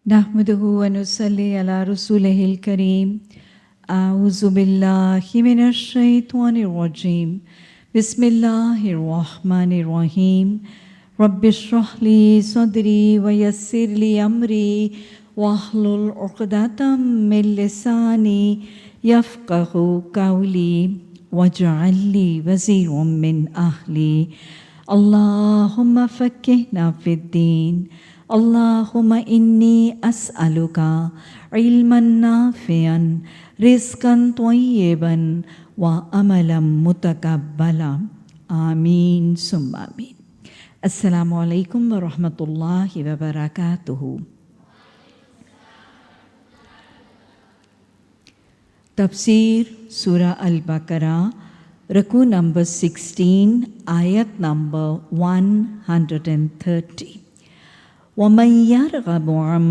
نحمده ونصلي على رسوله الكريم. أعوذ بالله من الشيطان الرجيم. بسم الله الرحمن الرحيم. رب اشرح لي صدري ويسر لي أمري واحلل عقدة من لساني يفقه قولي واجعل لي وزيرا من أهلي. اللهم فقهنا في الدين. اللهم إني أسألك علما نافعا رزقا طيبا وعملا متقبلا آمين ثم آمين. السلام علیکم ورحمۃ اللہ وبرکاتہ. تفسیر سورہ البقرہ رکوع نمبر 16 آیت نمبر 130. وَمَن يَرْغَبُ عَن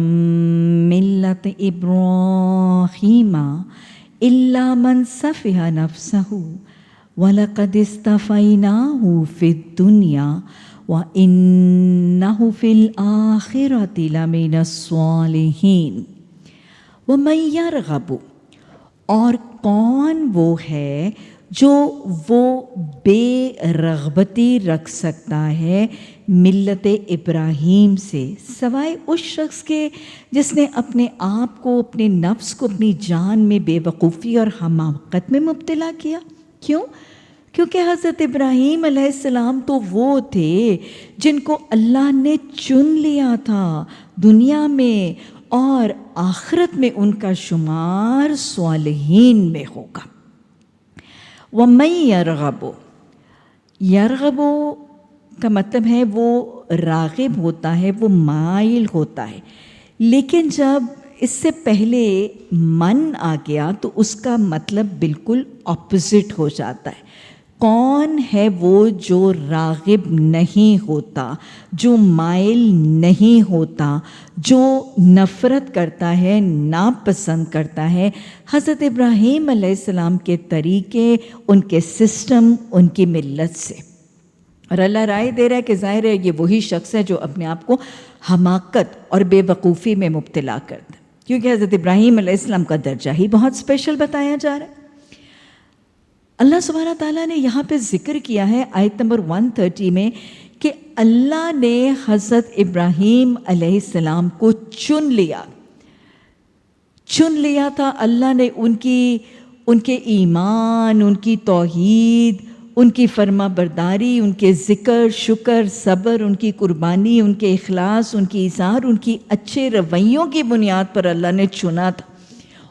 مِّلَّةِ إِبْرَاهِيمَ إِلَّا مَن سَفِهَ نَفْسَهُ وَلَقَدِ اصْطَفَيْنَاهُ فِي الدُّنْيَا وَإِنَّهُ فِي الْآخِرَةِ لَمِنَ الصَّالِحِينَ. وَمَن يَرْغَبُ، اور کون وہ ہے جو وہ بے رغبتی رکھ سکتا ہے ملت ابراہیم سے، سوائے اس شخص کے جس نے اپنے آپ کو، اپنے نفس کو اپنی جان میں بے وقوفی اور حماقت میں مبتلا کیا. کیوں؟ کیونکہ حضرت ابراہیم علیہ السلام تو وہ تھے جن کو اللہ نے چن لیا تھا دنیا میں، اور آخرت میں ان کا شمار صالحین میں ہوگا. وَمَن يَرْغَبُ، یرغب کا مطلب ہے وہ راغب ہوتا ہے، وہ مائل ہوتا ہے. لیکن جب اس سے پہلے من آ گیا تو اس کا مطلب بالکل اپوزٹ ہو جاتا ہے. کون ہے وہ جو راغب نہیں ہوتا، جو مائل نہیں ہوتا، جو نفرت کرتا ہے، ناپسند کرتا ہے حضرت ابراہیم علیہ السلام کے طریقے، ان کے سسٹم، ان کی ملت سے. اور اللہ رائے دے رہا ہے کہ ظاہر ہے یہ وہی شخص ہے جو اپنے آپ کو حماقت اور بے وقوفی میں مبتلا کرتا ہے، کیونکہ حضرت ابراہیم علیہ السلام کا درجہ ہی بہت اسپیشل بتایا جا رہا ہے. اللہ سبحانہ تعالیٰ نے یہاں پہ ذکر کیا ہے آیت نمبر 130 میں کہ اللہ نے حضرت ابراہیم علیہ السلام کو چن لیا تھا. اللہ نے ان کے ایمان، ان کی توحید، ان کی فرما برداری، ان کے ذکر، شکر، صبر، ان کی قربانی، ان کے اخلاص، ان کی اظہار، ان کی اچھے رویوں کی بنیاد پر اللہ نے چنا تھا.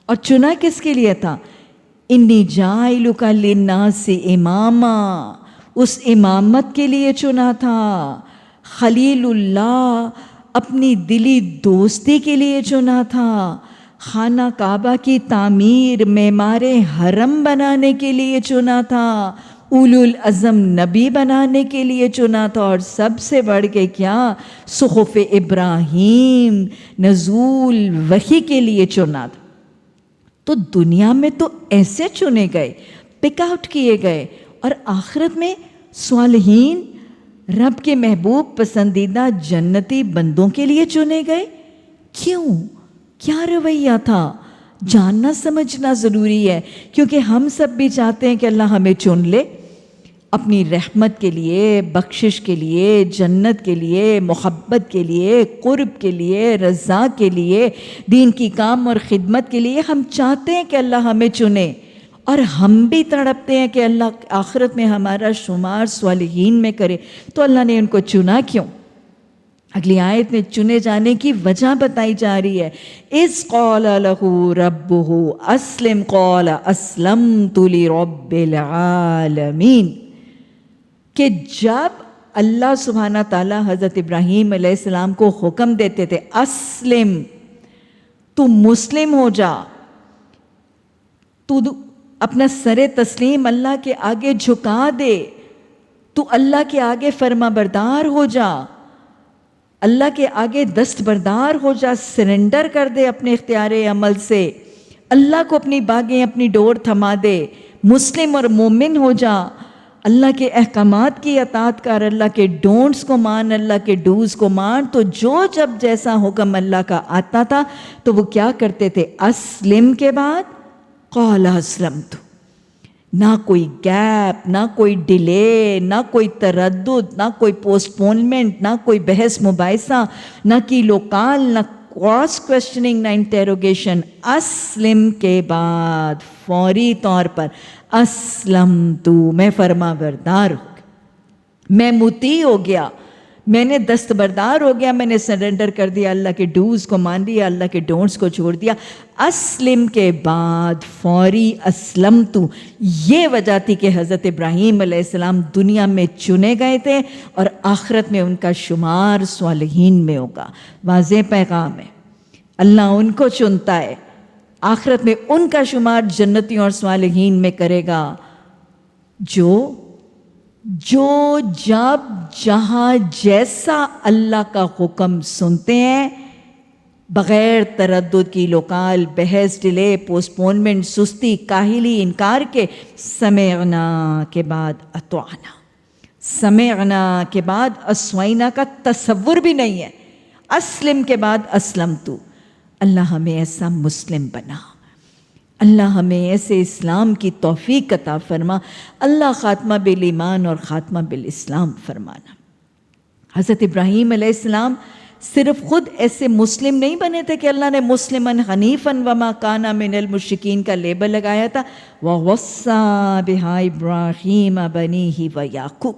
اور چنا کس کے لیے تھا؟ انی جاعلک للناس اماما، اس امامت کے لیے چنا تھا. خلیل اللہ، اپنی دلی دوستی کے لیے چنا تھا. خانہ کعبہ کی تعمیر، معمار حرم بنانے کے لیے چنا تھا. اولو العزم نبی بنانے کے لیے چنا تھا. اور سب سے بڑھ کے کیا؟ صحف ابراہیم، نزول وحی کے لیے چنا تھا. تو دنیا میں تو ایسے چنے گئے، پک آؤٹ کیے گئے، اور آخرت میں صالحین، رب کے محبوب پسندیدہ جنتی بندوں کے لیے چنے گئے. کیوں؟ کیا رویہ تھا؟ جاننا سمجھنا ضروری ہے، کیونکہ ہم سب بھی چاہتے ہیں کہ اللہ ہمیں چن لے اپنی رحمت کے لیے، بخشش کے لیے، جنت کے لیے، محبت کے لیے، قرب کے لیے، رضا کے لیے، دین کی کام اور خدمت کے لیے. ہم چاہتے ہیں کہ اللہ ہمیں چنے، اور ہم بھی تڑپتے ہیں کہ اللہ آخرت میں ہمارا شمار صالحین میں کرے. تو اللہ نے ان کو چنا کیوں؟ اگلی آیت میں چنے جانے کی وجہ بتائی جا رہی ہے. اذ قال لہ ربہ اسلم قال اسلمت لرب العالمین، کہ جب اللہ سبحانہ تعالیٰ حضرت ابراہیم علیہ السلام کو حکم دیتے تھے اسلم، تو مسلم ہو جا، تو اپنا سر تسلیم اللہ کے آگے جھکا دے، تو اللہ کے آگے فرما بردار ہو جا، اللہ کے آگے دست بردار ہو جا، سرنڈر کر دے اپنے اختیار عمل سے، اللہ کو اپنی باگیں، اپنی ڈور تھما دے، مسلم اور مومن ہو جا. اللہ کے احکامات کی اطاعت کر، اللہ کے ڈونٹس کو مان، اللہ کے ڈوز کو مان. تو جو جب جیسا حکم اللہ کا آتا تھا تو وہ کیا کرتے تھے؟ اسلم کے بعد قال اسلمت. نہ کوئی گیپ، نہ کوئی ڈیلے، نہ کوئی تردد، نہ کوئی پوسٹ پونمنٹ، نہ کوئی بحث مباحثہ، نہ کی لوکال، نہ کراس کوشچننگ، نہ انٹیروگیشن. اسلم کے بعد فوری طور پر اسلمت، میں فرما بردار ہو گیا، میں مطیع ہو گیا، میں نے دستبردار ہو گیا، میں نے سرنڈر کر دیا، اللہ کے ڈوز کو مان لیا، اللہ کے ڈونٹس کو چھوڑ دیا. اسلم کے بعد فوری اسلمت. یہ وجہ تھی کہ حضرت ابراہیم علیہ السلام دنیا میں چنے گئے تھے اور آخرت میں ان کا شمار صالحین میں ہوگا. واضح پیغام ہے، اللہ ان کو چنتا ہے، آخرت میں ان کا شمار جنتیوں اور صالحین میں کرے گا جو جب جہاں جیسا اللہ کا حکم سنتے ہیں، بغیر تردد کی لوکال، بحث، ڈیلے، پوسٹ پونمنٹ، سستی، کاہلی، انکار کے. سمعنا کے بعد اطعنا، سمعنا کے بعد اسوینا کا تصور بھی نہیں ہے. اسلم کے بعد اسلمت. اللہ ہمیں ایسا مسلم بنا، اللہ ہمیں ایسے اسلام کی توفیق عطا فرما. اللہ خاتمہ بالایمان اور خاتمہ بالاسلام فرمانا. حضرت ابراہیم علیہ السلام صرف خود ایسے مسلم نہیں بنے تھے کہ اللہ نے مسلماً حنیفاً وما کانا من المشرکین کا لیبل لگایا تھا. وَوَصَّى بِهَا إِبْرَاهِيمَ بَنِيهِ وَيَعْقُوبَ.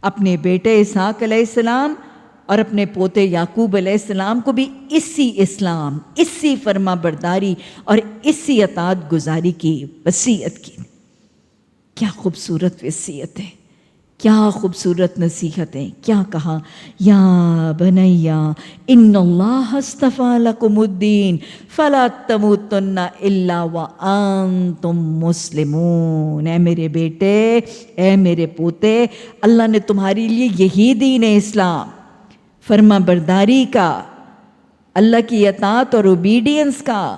اپنے بیٹے اسحاق علیہ السلام اور اپنے پوتے یعقوب علیہ السلام کو بھی اسی اسلام، اسی فرما برداری اور اسی اطاعت گزاری کی وصیت کی. کیا خوبصورت وصیت ہے، کیا خوبصورت نصیحتیں. کیا کہا؟ یا بنیا ان اللہ اصطفیٰ لکم الدین فلا تموتن الا وانتم مسلمون. اے میرے بیٹے، اے میرے پوتے، اللہ نے تمہارے لیے یہی دین ہے، اسلام، فرما برداری کا، اللہ کی اطاعت اور اوبیڈینس کا،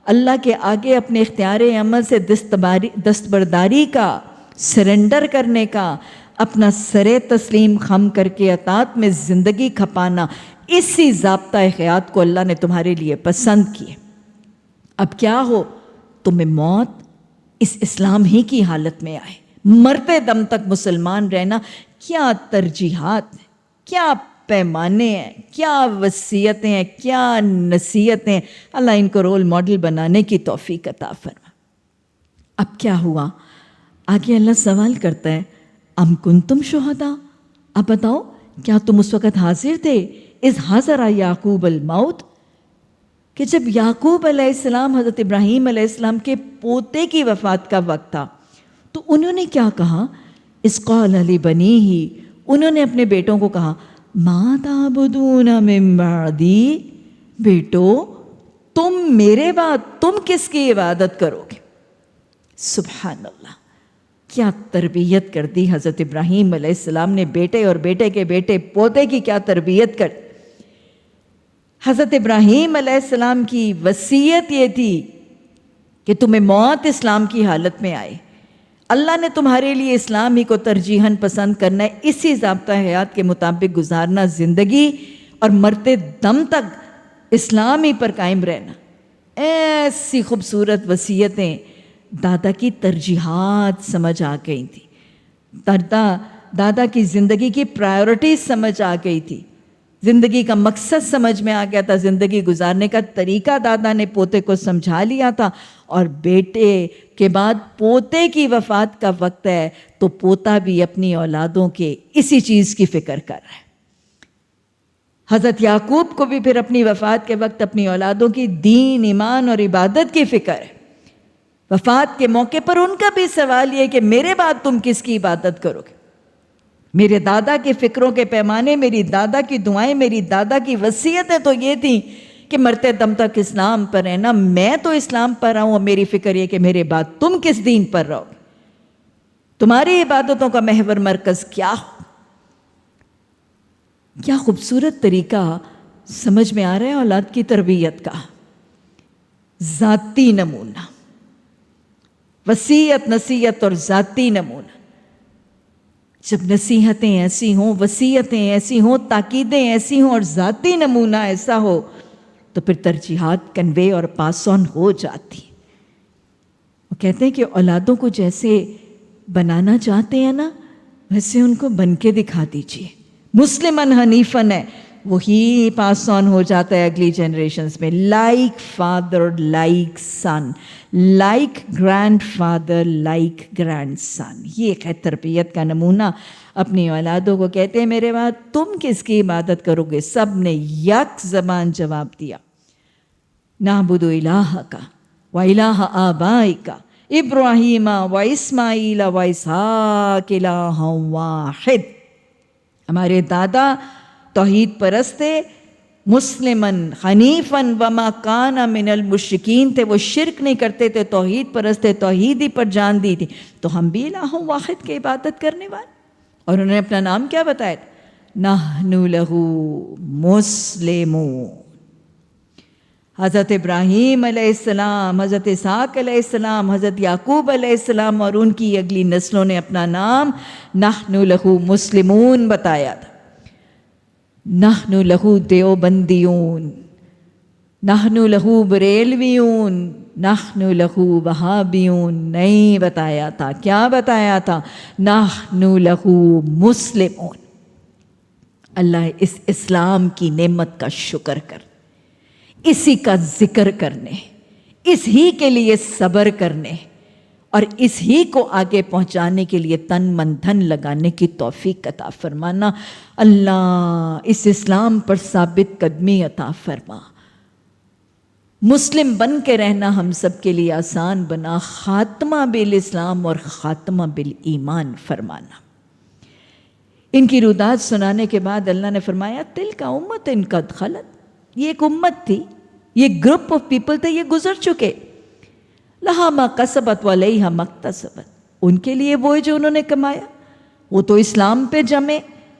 اللہ کے آگے اپنے اختیار عمل سے دستبرداری کا، سرنڈر کرنے کا، اپنا سر تسلیم خم کر کے اطاعت میں زندگی کھپانا. اسی ضابطۂ حیات کو اللہ نے تمہارے لیے پسند کیے. اب کیا ہو، تمہیں موت اس اسلام ہی کی حالت میں آئے، مرتے دم تک مسلمان رہنا. کیا ترجیحات ہیں، کیا پیمانے ہیں، کیا وصیتیں ہیں، کیا نصیحتیں. اللہ ان کو رول ماڈل بنانے کی توفیق عطا فرما. اب کیا ہوا؟ آگے اللہ سوال کرتا ہے، ام کنتم شہداء. اب بتاؤ، کیا تم اس وقت حاضر تھے؟ اذ حضر یعقوب الموت، کہ جب یعقوب علیہ السلام، حضرت ابراہیم علیہ السلام کے پوتے کی وفات کا وقت تھا، تو انہوں نے کیا کہا؟ اذ قال لبنیہ، انہوں نے اپنے بیٹوں کو کہا، ما تعبدون من بعدی، بیٹو تم میرے بعد تم کس کی عبادت کرو گے؟ سبحان اللہ، کیا تربیت کر دی حضرت ابراہیم علیہ السلام نے. بیٹے اور بیٹے کے بیٹے پوتے کی کیا تربیت کر. حضرت ابراہیم علیہ السلام کی وصیت یہ تھی کہ تمہیں موت اسلام کی حالت میں آئے. اللہ نے تمہارے لیے اسلام ہی کو ترجیحاً پسند کرنا ہے، اسی ضابطہ حیات کے مطابق گزارنا زندگی، اور مرتے دم تک اسلام ہی پر قائم رہنا. ایسی خوبصورت وصیتیں. دادا کی ترجیحات سمجھ آ گئی تھی، دادا کی زندگی کی پرائیورٹیز سمجھ آ گئی تھی، زندگی کا مقصد سمجھ میں آ گیا تھا، زندگی گزارنے کا طریقہ دادا نے پوتے کو سمجھا لیا تھا. اور بیٹے کے بعد پوتے کی وفات کا وقت ہے تو پوتا بھی اپنی اولادوں کے اسی چیز کی فکر کر رہا ہے. حضرت یعقوب کو بھی پھر اپنی وفات کے وقت اپنی اولادوں کی دین، ایمان اور عبادت کی فکر ہے. وفات کے موقع پر ان کا بھی سوال یہ کہ میرے بعد تم کس کی عبادت کرو گے؟ میرے دادا کے فکروں کے پیمانے، میری دادا کی دعائیں، میری دادا کی وصیتیں تو یہ تھیں کہ مرتے دم تک اسلام پر رہنا. میں تو اسلام پر رہا ہوں، اور میری فکر یہ کہ میرے بعد تم کس دین پر رہو گے، تمہاری عبادتوں کا محور مرکز کیا ہو. کیا خوبصورت طریقہ سمجھ میں آ رہا ہے اولاد کی تربیت کا. ذاتی نمونہ، وصیت، نصیحت اور ذاتی نمونہ. جب نصیحتیں ایسی ہوں، وصیتیں ایسی ہوں، تاکیدیں ایسی ہوں اور ذاتی نمونہ ایسا ہو تو پھر ترجیحات کنوے اور پاس آن ہو جاتی. وہ کہتے ہیں کہ اولادوں کو جیسے بنانا چاہتے ہیں نا ویسے ان کو بن کے دکھا دیجئے. مسلمن حنیفن ہے وہی پاس آن ہو جاتا ہے اگلی جنریشنز میں. Like father like son, like grandfather like grandson. یہ ہے تربیت کا نمونہ. اپنی اولادوں کو کہتے ہیں میرے بعد تم کس کی عبادت کرو گے؟ سب نے یک زبان جواب دیا، نعبد الہک و الہ آبائک ابراہیم و اسماعیل و اسحاق الہ واحد. ہمارے دادا توحید پرست تھے، مسلمن حنیفن وما کان من المشرکین تھے، وہ شرک نہیں کرتے تھے، توحید پرست تھے، توحید ہی پر جان دی تھی. تو ہم بھی الہ واحد کی عبادت کرنے والے. اور انہوں نے اپنا نام کیا بتایا؟ نحن لہ مسلمون. حضرت ابراہیم علیہ السلام، حضرت اسحاق علیہ السلام، حضرت یعقوب علیہ السلام اور ان کی اگلی نسلوں نے اپنا نام نحن لہ مسلمون بتایا تھا. نحن لہ دیوبندیون، نحن لہ بریلویون، نحن لہ وہابیون نہیں بتایا تھا. کیا بتایا تھا؟ نحن لہ مسلمون. اللہ اس اسلام کی نعمت کا شکر کر، اسی کا ذکر کرنے، اس ہی کے لیے صبر کرنے اور اس ہی کو آگے پہنچانے کے لیے تن من دھن لگانے کی توفیق عطا فرمانا. اللہ اس اسلام پر ثابت قدمی عطا فرما. مسلم بن کے رہنا ہم سب کے لیے آسان بنا. خاتمہ بالاسلام اور خاتمہ بالایمان فرمانا. ان کی رودات سنانے کے بعد اللہ نے فرمایا تلک امت قد خلت. یہ ایک امت تھی، یہ گروپ آف پیپل تھے، یہ گزر چکے. لہا ما کسبت وعلیہا ما اکتسبت. ان کے لیے وہ جو انہوں نے کمایا، وہ تو اسلام پہ جمے،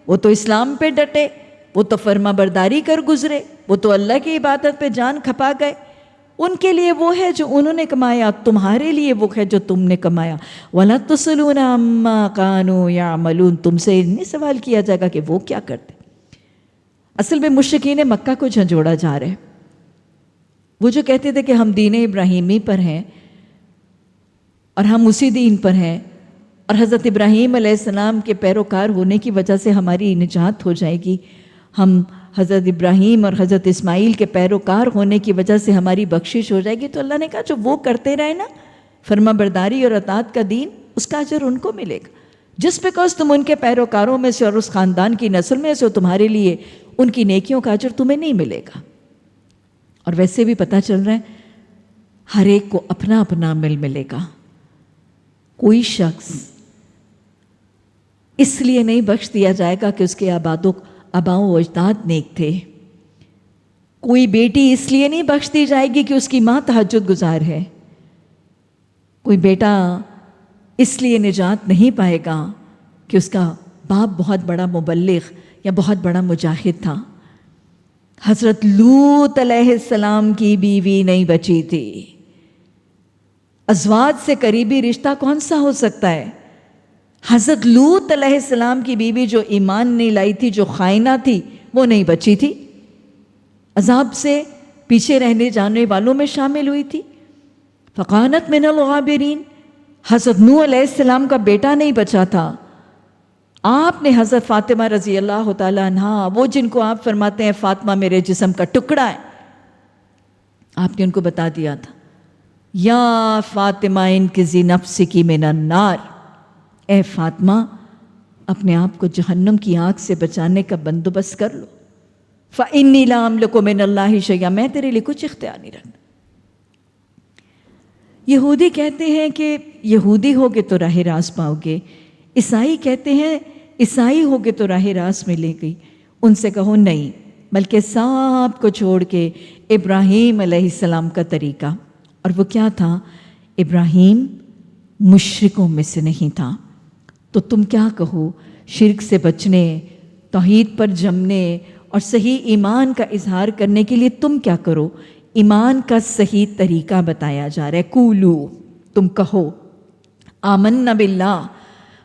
وہ تو اسلام پہ ڈٹے، وہ تو فرما برداری کر گزرے، وہ تو اللہ کی عبادت پہ جان کھپا گئے. ان کے لیے وہ ہے جو انہوں نے کمایا، تمہارے لیے وہ ہے جو تم نے کمایا. وَلَا تُسْأَلُونَ عَمَّا كَانُوا يَعْمَلُونَ. تم سے نہیں سوال کیا جائے گا کہ وہ کیا کرتے. اصل میں مشرکین مکہ کو جھنجھوڑا جا رہے. وہ جو کہتے تھے کہ ہم دین ابراہیمی پر ہیں اور ہم اسی دین پر ہیں اور حضرت ابراہیم علیہ السلام کے پیروکار ہونے کی وجہ سے ہماری نجات ہو جائے گی، ہم حضرت ابراہیم اور حضرت اسماعیل کے پیروکار ہونے کی وجہ سے ہماری بخشش ہو جائے گی. تو اللہ نے کہا جو وہ کرتے رہے نا فرما برداری اور اطاعت کا دین، اس کا اجر ان کو ملے گا. جس بیکاز تم ان کے پیروکاروں میں سے اور اس خاندان کی نسل میں سے ہو، تمہارے لیے ان کی نیکیوں کا اجر تمہیں نہیں ملے گا. اور ویسے بھی پتہ چل رہا ہے ہر ایک کو اپنا اپنا عمل ملے گا. کوئی شخص اس لیے نہیں بخش دیا جائے گا کہ اس کے آباؤ و اجداد نیک تھے. کوئی بیٹی اس لیے نہیں بخش دی جائے گی کہ اس کی ماں تہجد گزار ہے. کوئی بیٹا اس لیے نجات نہیں پائے گا کہ اس کا باپ بہت بڑا مبلغ یا بہت بڑا مجاہد تھا. حضرت لوط علیہ السلام کی بیوی نہیں بچی تھی. ازواج سے قریبی رشتہ کون سا ہو سکتا ہے؟ حضرت لوط علیہ السلام کی بیوی جو ایمان نہیں لائی تھی، جو خائنہ تھی، وہ نہیں بچی تھی، عذاب سے پیچھے رہنے جانے والوں میں شامل ہوئی تھی. فقانت من الغابرین. حضرت نوح علیہ السلام کا بیٹا نہیں بچا تھا. آپ نے حضرت فاطمہ رضی اللہ تعالیٰ عنہ، وہ جن کو آپ فرماتے ہیں فاطمہ میرے جسم کا ٹکڑا ہے، آپ نے ان کو بتا دیا تھا یا فاطمہ انقذی نفسکی من النار. اے فاطمہ اپنے آپ کو جہنم کی آگ سے بچانے کا بندوبست کر لو. فَإِنِّي لَا أَمْلِكُ مِنَ اللَّهِ شَيْئًا. میں تیرے لیے کچھ اختیار نہیں رکھتا. یہودی کہتے ہیں کہ یہودی ہوگے تو راہ راست پاؤ گے. عیسائی کہتے ہیں عیسائی ہوگے تو راہ راست ملے گی. ان سے کہو نہیں، بلکہ سب کو چھوڑ کے ابراہیم علیہ السلام کا طریقہ. اور وہ کیا تھا؟ ابراہیم مشرکوں میں سے نہیں تھا. تو تم کیا کہو؟ شرک سے بچنے، توحید پر جمنے اور صحیح ایمان کا اظہار کرنے کے لیے تم کیا کرو؟ ایمان کا صحیح طریقہ بتایا جا رہا ہے. قولو، تم کہو، آمنا باللہ،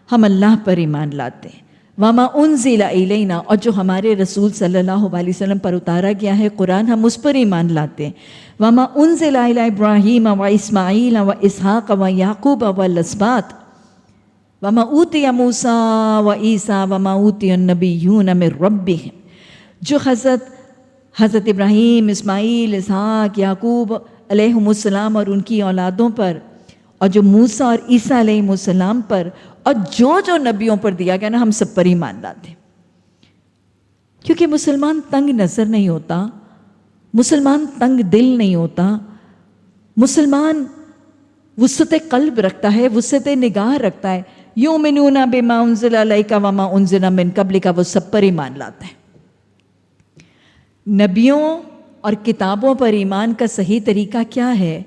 ہم اللہ پر ایمان لاتے ہیں. وما انزل الینا، اور جو ہمارے رسول صلی اللہ علیہ وسلم پر اتارا گیا ہے قرآن، ہم اس پر ایمان لاتے ہیں. وما انزل الی ابراہیم و اسماعیل و اسحاق و یعقوب و الاسباط وما اوتی موسیٰ و عیسیٰ وما اوتی النبیون من ربہم. جو حضرت ابراہیم، اسماعیل، اسحاق، یعقوب علیہم السلام اور ان کی اولادوں پر، اور جو موسیٰ اور عیسیٰ علیہم السلام پر، اور جو نبیوں پر دیا گیا نا، ہم سب پر ایمان لاتے ہیں. کیونکہ مسلمان تنگ نظر نہیں ہوتا، مسلمان تنگ دل نہیں ہوتا، مسلمان وسعت قلب رکھتا ہے، وسعت نگاہ رکھتا ہے. یؤمنون بما انزل الیک وما انزل من قبلک، وہ سب پر ایمان لاتا ہے. نبیوں اور کتابوں پر ایمان کا صحیح طریقہ کیا ہے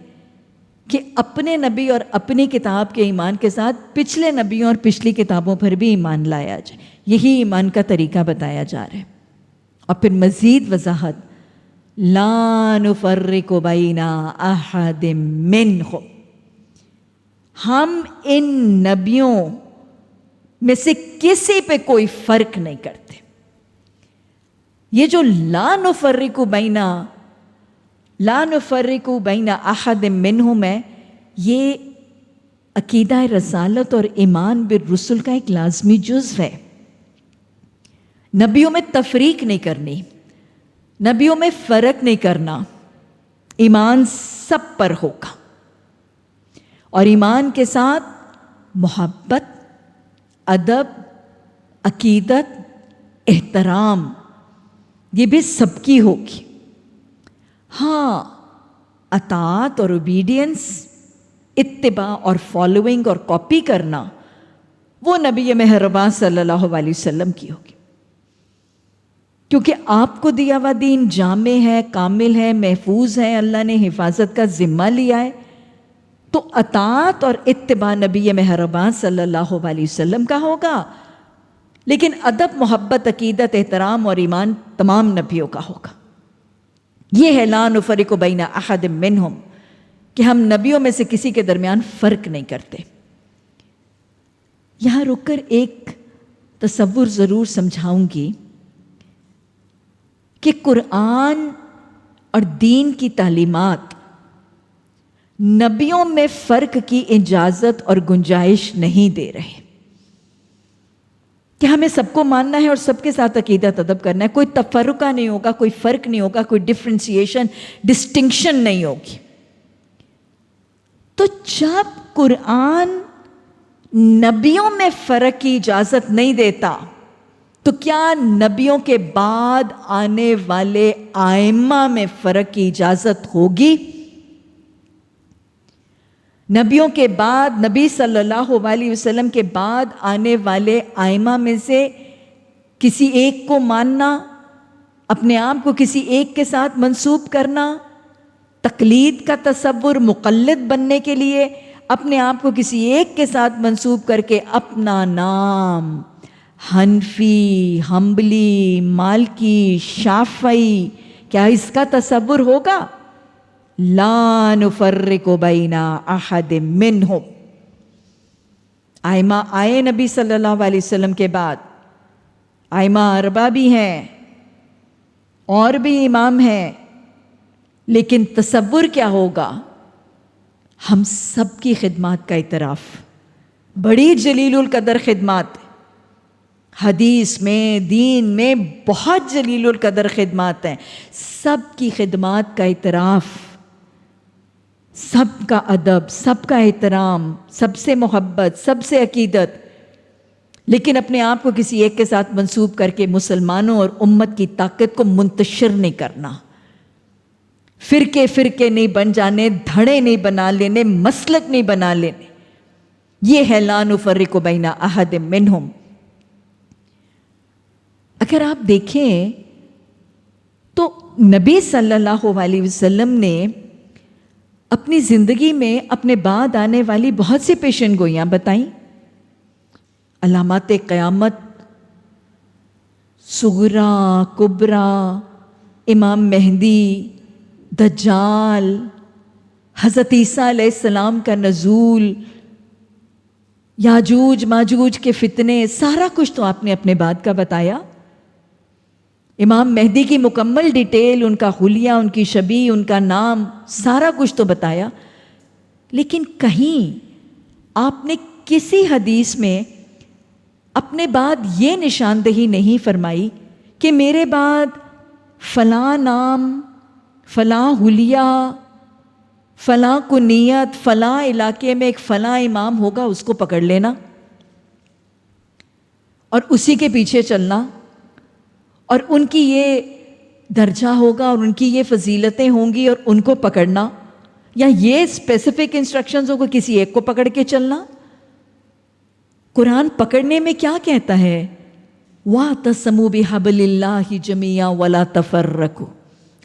کہ اپنے نبی اور اپنی کتاب کے ایمان کے ساتھ پچھلے نبیوں اور پچھلی کتابوں پر بھی ایمان لایا جائے. یہی ایمان کا طریقہ بتایا جا رہا ہے. اور پھر مزید وضاحت، لا نفرق بین احد منہم، ہم ان نبیوں میں سے کسی پہ کوئی فرق نہیں کرتے. یہ جو لا نفرق بین احد منہم ہے، یہ عقیدہ رسالت اور ایمان بالرسل کا ایک لازمی جزو ہے. نبیوں میں تفریق نہیں کرنی، نبیوں میں فرق نہیں کرنا. ایمان سب پر ہوگا، اور ایمان کے ساتھ محبت، ادب، عقیدت، احترام، یہ بھی سب کی ہوگی. ہاں، اطاعت اور اوبیڈینس، اتباع اور فالوئنگ اور کاپی کرنا، وہ نبی مہربان صلی اللہ علیہ وسلم کی ہوگی. کیونکہ آپ کو دیا ہوا دین جامع ہے، کامل ہے، محفوظ ہے، اللہ نے حفاظت کا ذمہ لیا ہے. تو اطاعت اور اتباع نبی مہربان صلی اللہ علیہ وسلم کا ہوگا، لیکن ادب، محبت، عقیدت، احترام اور ایمان تمام نبیوں کا ہوگا. یہ ہے لا نفرق بین احد منہم، کہ ہم نبیوں میں سے کسی کے درمیان فرق نہیں کرتے. یہاں رک کر ایک تصور ضرور سمجھاؤں گی کہ قرآن اور دین کی تعلیمات نبیوں میں فرق کی اجازت اور گنجائش نہیں دے رہے کہ ہمیں سب کو ماننا ہے اور سب کے ساتھ عقیدت ادب کرنا ہے. کوئی تفرقہ نہیں ہوگا، کوئی فرق نہیں ہوگا، کوئی ڈفرینسیشن، ڈسٹنکشن نہیں ہوگی. تو جب قرآن نبیوں میں فرق کی اجازت نہیں دیتا، تو کیا نبیوں کے بعد آنے والے ائمہ میں فرق کی اجازت ہوگی؟ نبیوں کے بعد، نبی صلی اللہ علیہ وسلم کے بعد آنے والے ائمہ میں سے کسی ایک کو ماننا، اپنے آپ کو کسی ایک کے ساتھ منسوب کرنا، تقلید کا تصور، مقلد بننے کے لیے اپنے آپ کو کسی ایک کے ساتھ منسوب کر کے اپنا نام حنفی، حنبلی، مالکی، شافعی، کیا اس کا تصور ہوگا؟ لا نفرق بین احد منہم. ائمہ آئے نبی صلی اللہ علیہ وسلم کے بعد، ائمہ اربعہ بھی ہیں اور بھی امام ہیں، لیکن تصور کیا ہوگا؟ ہم سب کی خدمات کا اعتراف، بڑی جلیل القدر خدمات، حدیث میں، دین میں بہت جلیل القدر خدمات ہیں. سب کی خدمات کا اعتراف، سب کا ادب، سب کا احترام، سب سے محبت، سب سے عقیدت، لیکن اپنے آپ کو کسی ایک کے ساتھ منسوب کر کے مسلمانوں اور امت کی طاقت کو منتشر نہیں کرنا، فرقے فرقے نہیں بن جانے، دھڑے نہیں بنا لینے، مسلک نہیں بنا لینے. یہ ہے لا نفرق بین احد منہم. اگر آپ دیکھیں تو نبی صلی اللہ علیہ وسلم نے اپنی زندگی میں اپنے بعد آنے والی بہت سی پیشن گوئیاں بتائیں. علامات قیامت، صغرا، کبرا، امام مہدی، دجال، حضرت عیسیٰ علیہ السلام کا نزول، یاجوج ماجوج کے فتنے، سارا کچھ تو آپ نے اپنے بعد کا بتایا. امام مہدی کی مکمل ڈیٹیل، ان کا حلیہ، ان کی شبیہ، ان کا نام، سارا کچھ تو بتایا. لیکن کہیں آپ نے کسی حدیث میں اپنے بعد یہ نشاندہی نہیں فرمائی کہ میرے بعد فلاں نام، فلاں حلیہ، فلاں کنیت، فلاں علاقے میں ایک فلاں امام ہوگا، اس کو پکڑ لینا اور اسی کے پیچھے چلنا، اور ان کی یہ درجہ ہوگا اور ان کی یہ فضیلتیں ہوں گی اور ان کو پکڑنا، یا یہ اسپیسیفک انسٹرکشنز ہو کہ کسی ایک کو پکڑ کے چلنا. قرآن پکڑنے میں کیا کہتا ہے؟ وَاعْتَصِمُوا بِحَبْلِ اللَّهِ جَمِيعًا وَلَا تَفَرَّقُوا.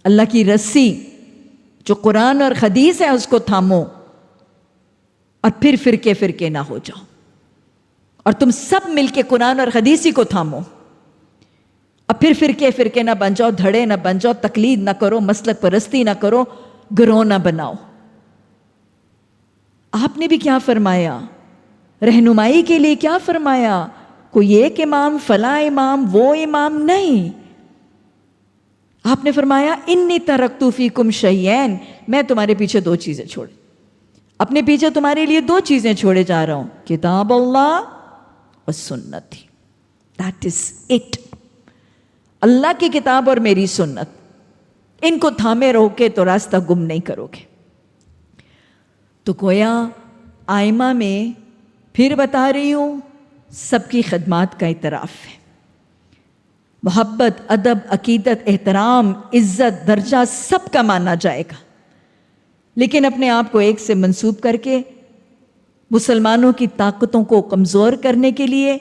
اللہ کی رسی جو قرآن اور حدیث ہے اس کو تھامو، اور پھر فرقے فرقے نہ ہو جاؤ، اور تم سب مل کے قرآن اور حدیث ہی کو تھامو، اور پھر فرقے فرقے نہ بن جاؤ، دھڑے نہ بن جاؤ، تقلید نہ کرو، مسلک پرستی نہ کرو، گروہ نہ بناؤ. آپ نے بھی کیا فرمایا؟ رہنمائی کے لیے کیا فرمایا؟ کوئی ایک امام، فلاں امام، وہ امام نہیں. آپ نے فرمایا انی ترکت فیکم شیئین، میں تمہارے پیچھے دو چیزیں چھوڑے، اپنے پیچھے تمہارے لیے دو چیزیں چھوڑے جا رہا ہوں، کتاب اللہ اور سنت. That is it. اللہ کی کتاب اور میری سنت، ان کو تھامے رہو گے تو راستہ گم نہیں کرو گے. تو گویا آئمہ میں پھر بتا رہی ہوں، سب کی خدمات کا اعتراف ہے. محبت، ادب، عقیدت، احترام، عزت، درجہ سب کا مانا جائے گا، لیکن اپنے آپ کو ایک سے منسوب کر کے مسلمانوں کی طاقتوں کو کمزور کرنے کے لیے،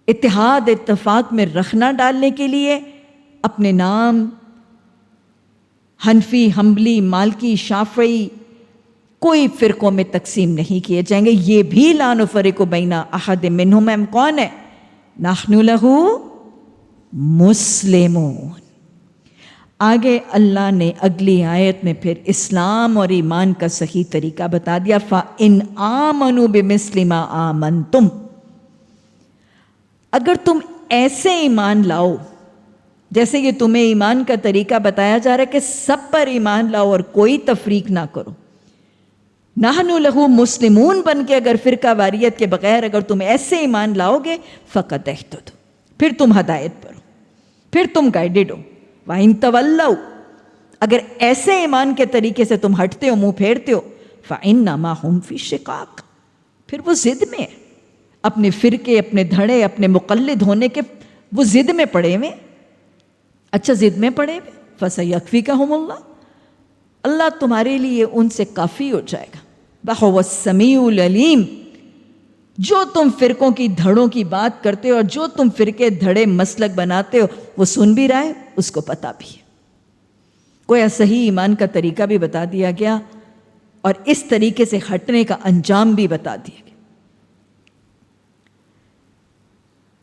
اتحاد اتفاق میں رکھنا ڈالنے کے لیے اپنے نام حنفی، حنبلی، مالکی، شافعی کوئی فرقوں میں تقسیم نہیں کیے جائیں گے. یہ بھی لا نفرق بین احد منہم، ہم کون ہے؟ نحن لہ مسلمون. آگے اللہ نے اگلی آیت میں پھر اسلام اور ایمان کا صحیح طریقہ بتا دیا. فَإِنْ آمَنُوا بِمِثْلِ مَا آمَنْتُمْ. اگر تم ایسے ایمان لاؤ جیسے یہ تمہیں ایمان کا طریقہ بتایا جا رہا ہے کہ سب پر ایمان لاؤ اور کوئی تفریق نہ کرو، نحن لہ مسلمون بن کے اگر فرقہ واریت کے بغیر اگر تم ایسے ایمان لاؤ گے، فقط اہتدوا، پھر تم ہدایت پر ہو، پھر تم گائیڈڈ ہو. وَإِن تَوَلَّوْا، اگر ایسے ایمان کے طریقے سے تم ہٹتے ہو، منہ پھیرتے ہو، فَإِنَّمَا هُمْ فِي شِقَاقٍ، پھر وہ ضد میں ہے، اپنے فرقے، اپنے دھڑے، اپنے مقلد ہونے کے وہ ضد میں پڑے ہوئے. اچھا ضد میں پڑے ہوئے، فَسَيَكْفِيكَهُمُ اللَّهُ، اللہ تمہارے لیے ان سے کافی ہو جائے گا. وَهُوَ السَّمِيعُ الْعَلِيمُ، جو تم فرقوں کی دھڑوں کی بات کرتے ہو اور جو تم فرقے دھڑے مسلک بناتے ہو وہ سن بھی رہا ہے، اس کو پتہ بھی ہے. گویا صحیح ایمان کا طریقہ بھی بتا دیا گیا اور اس طریقے سے ہٹنے کا انجام بھی بتا دیا گیا.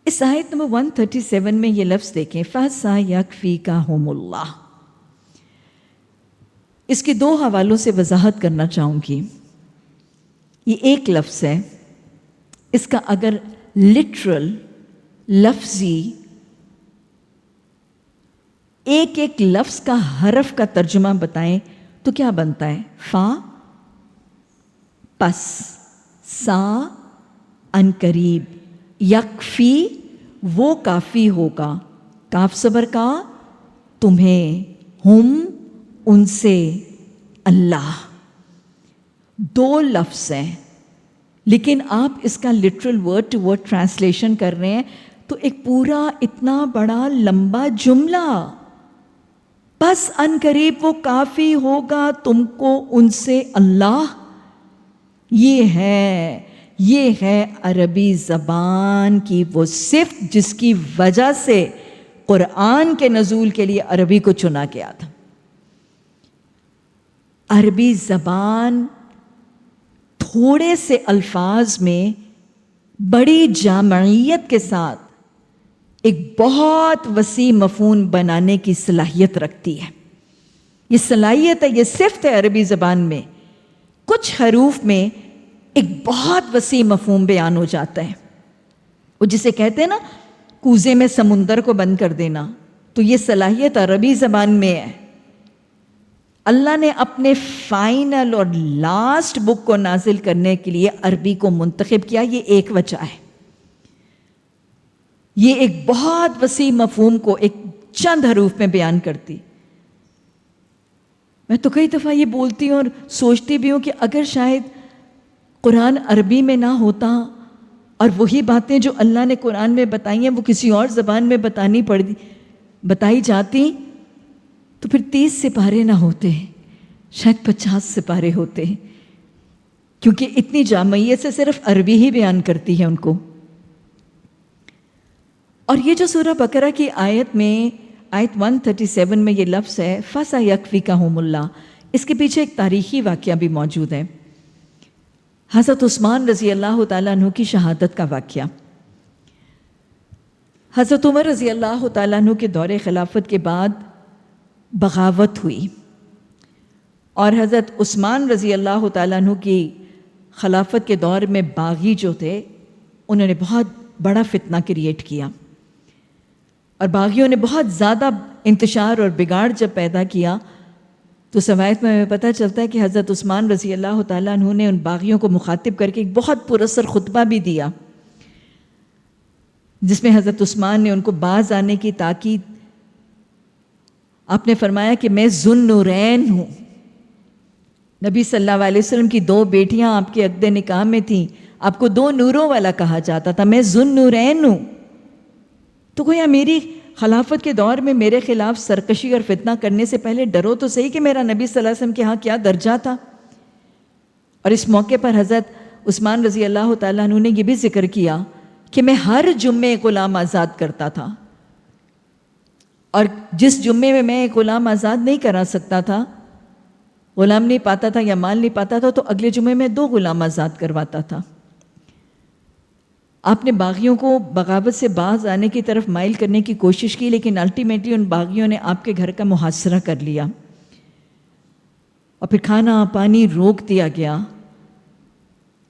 اس آیت نمبر 137 میں یہ لفظ دیکھیں، فَسَيَكْفِيكَهُمُ اللَّهُ. اس کے دو حوالوں سے وضاحت کرنا چاہوں گی. یہ ایک لفظ ہے، اس کا اگر لٹرل لفظی ایک ایک لفظ کا حرف کا ترجمہ بتائیں تو کیا بنتا ہے؟ فا پس، سا ان قریب، یکفی وہ کافی ہوگا، کاف صبر کا تمہیں، ہم ان سے، اللہ. دو لفظ ہیں لیکن آپ اس کا literal word to word translation کر رہے ہیں تو ایک پورا اتنا بڑا لمبا جملہ، بس ان قریب وہ کافی ہوگا تم کو ان سے اللہ. یہ ہے عربی زبان کی وہ صفت جس کی وجہ سے قرآن کے نزول کے لیے عربی کو چنا گیا تھا. عربی زبان تھوڑے سے الفاظ میں بڑی جامعیت کے ساتھ ایک بہت وسیع مفہوم بنانے کی صلاحیت رکھتی ہے. یہ صلاحیت ہے، یہ صفت ہے عربی زبان میں. کچھ حروف میں ایک بہت وسیع مفہوم بیان ہو جاتا ہے. وہ جسے کہتے ہیں نا کوزے میں سمندر کو بند کر دینا، تو یہ صلاحیت عربی زبان میں ہے. اللہ نے اپنے فائنل اور لاسٹ بک کو نازل کرنے کے لیے عربی کو منتخب کیا. یہ ایک وجہ ہے. یہ ایک بہت وسیع مفہوم کو ایک چند حروف میں بیان کرتی. میں تو کئی دفعہ یہ بولتی ہوں اور سوچتی بھی ہوں کہ اگر شاید قرآن عربی میں نہ ہوتا اور وہی باتیں جو اللہ نے قرآن میں بتائی ہیں وہ کسی اور زبان میں بتائی جاتی تو پھر 30 سپارے نہ ہوتے، شاید 50 سپارے ہوتے، کیونکہ اتنی جامعیت سے صرف عربی ہی بیان کرتی ہے ان کو. اور یہ جو سورہ بقرہ کی آیت 137 میں یہ لفظ ہے فَسَيَكْفِيكَهُمُ اللَّهُ، اس کے پیچھے ایک تاریخی واقعہ بھی موجود ہے. حضرت عثمان رضی اللہ تعالیٰ عنہ کی شہادت کا واقعہ. حضرت عمر رضی اللہ تعالیٰ عنہ کے دور خلافت کے بعد بغاوت ہوئی اور حضرت عثمان رضی اللہ تعالیٰ عنہ کی خلافت کے دور میں باغی جو تھے انہوں نے بہت بڑا فتنہ کریٹ کیا اور باغیوں نے بہت زیادہ انتشار اور بگاڑ جب پیدا کیا تو روایت میں ہمیں پتہ چلتا ہے کہ حضرت عثمان رضی اللہ تعالیٰ عنہ نے ان باغیوں کو مخاطب کر کے ایک بہت پراثر خطبہ بھی دیا جس میں حضرت عثمان نے ان کو باز آنے کی تاکید. آپ نے فرمایا کہ میں ذو النورین ہوں. نبی صلی اللہ علیہ وسلم کی 2 بیٹیاں آپ کے عقد نکاح میں تھیں، آپ کو 2 نوروں والا کہا جاتا تھا، میں ذو النورین ہوں. تو گویا میری خلافت کے دور میں میرے خلاف سرکشی اور فتنہ کرنے سے پہلے ڈرو تو صحیح کہ میرا نبی صلی اللہ علیہ وسلم کے ہاں کیا درجہ تھا. اور اس موقع پر حضرت عثمان رضی اللہ تعالیٰ عنہ نے یہ بھی ذکر کیا کہ میں ہر جمعے غلام آزاد کرتا تھا، اور جس جمعے میں ایک غلام آزاد نہیں کرا سکتا تھا، غلام نہیں پاتا تھا یا مال نہیں پاتا تھا، تو اگلے جمعے میں 2 غلام آزاد کرواتا تھا. آپ نے باغیوں کو بغاوت سے باز آنے کی طرف مائل کرنے کی کوشش کی، لیکن الٹیمیٹلی ان باغیوں نے آپ کے گھر کا محاصرہ کر لیا اور پھر کھانا پانی روک دیا گیا.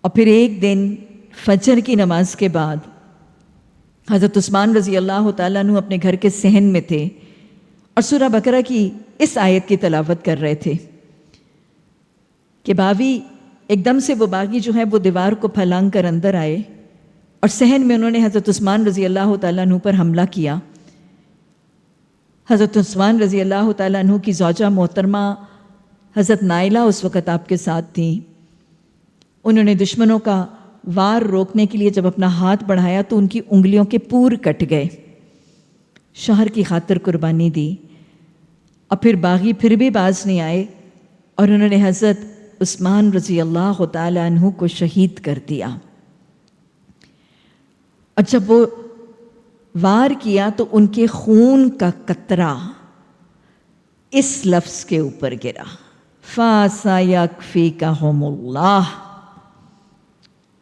اور پھر ایک دن فجر کی نماز کے بعد حضرت عثمان رضی اللہ تعالیٰ عنہ اپنے گھر کے صحن میں تھے اور سورہ بقرہ کی اس آیت کی تلاوت کر رہے تھے کہ باوی ایک دم سے وہ باغی جو ہے وہ دیوار کو پھلانگ کر اندر آئے اور صحن میں انہوں نے حضرت عثمان رضی اللہ تعالیٰ عنہ پر حملہ کیا. حضرت عثمان رضی اللہ تعالیٰ عنہ کی زوجہ محترمہ حضرت نائلہ اس وقت آپ کے ساتھ تھیں. انہوں نے دشمنوں کا وار روکنے کے لیے جب اپنا ہاتھ بڑھایا تو ان کی انگلیوں کے پور کٹ گئے. شوہر کی خاطر قربانی دی اور پھر باغی پھر بھی باز نہیں آئے اور انہوں نے حضرت عثمان رضی اللہ تعالیٰ عنہ کو شہید کر دیا. اور جب وہ وار کیا تو ان کے خون کا قطرہ اس لفظ کے اوپر گرا فَسَيَكْفِيكَهُمُ اللَّهُ.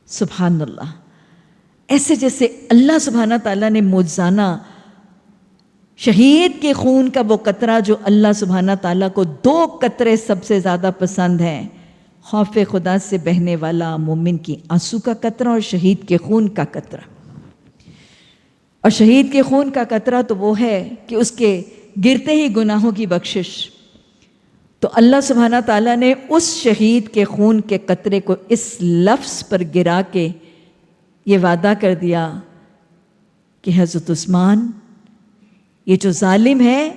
سبحان اللہ. ایسے جیسے اللہ سبحانہ تعالیٰ نے معجزانہ شہید کے خون کا وہ قطرہ جو اللہ سبحانہ تعالیٰ کو 2 قطرے سب سے زیادہ پسند ہیں، خوف خدا سے بہنے والا مومن کی آنسو کا قطرہ اور شہید کے خون کا قطرہ. اور شہید کے خون کا قطرہ تو وہ ہے کہ اس کے گرتے ہی گناہوں کی بخشش. تو اللہ سبحانہ تعالیٰ نے اس شہید کے خون کے قطرے کو اس لفظ پر گرا کے یہ وعدہ کر دیا کہ حضرت عثمان، یہ جو ظالم ہے،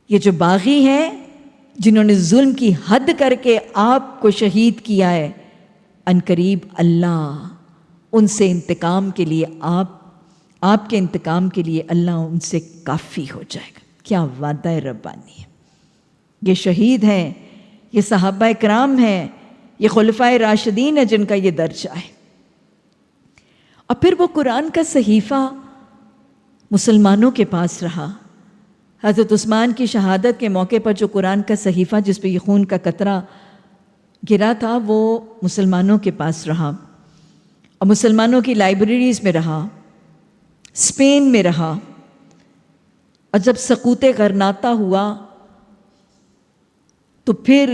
یہ جو باغی ہیں جنہوں نے ظلم کی حد کر کے آپ کو شہید کیا ہے، عنقریب اللہ ان سے انتقام کے لیے آپ کے انتقام کے لیے اللہ ان سے کافی ہو جائے گا. کیا وعدہ ربانی ہے. یہ شہید ہیں، یہ صحابہ اکرام ہیں، یہ خلفائے راشدین ہیں جن کا یہ درجہ ہے. اور پھر وہ قرآن کا صحیفہ مسلمانوں کے پاس رہا. حضرت عثمان کی شہادت کے موقع پر جو قرآن کا صحیفہ جس پہ یہ خون کا قطرہ گرا تھا وہ مسلمانوں کے پاس رہا اور مسلمانوں کی لائبریریز میں رہا، اسپین میں رہا. اور جب سقوط غرناطہ ہوا تو پھر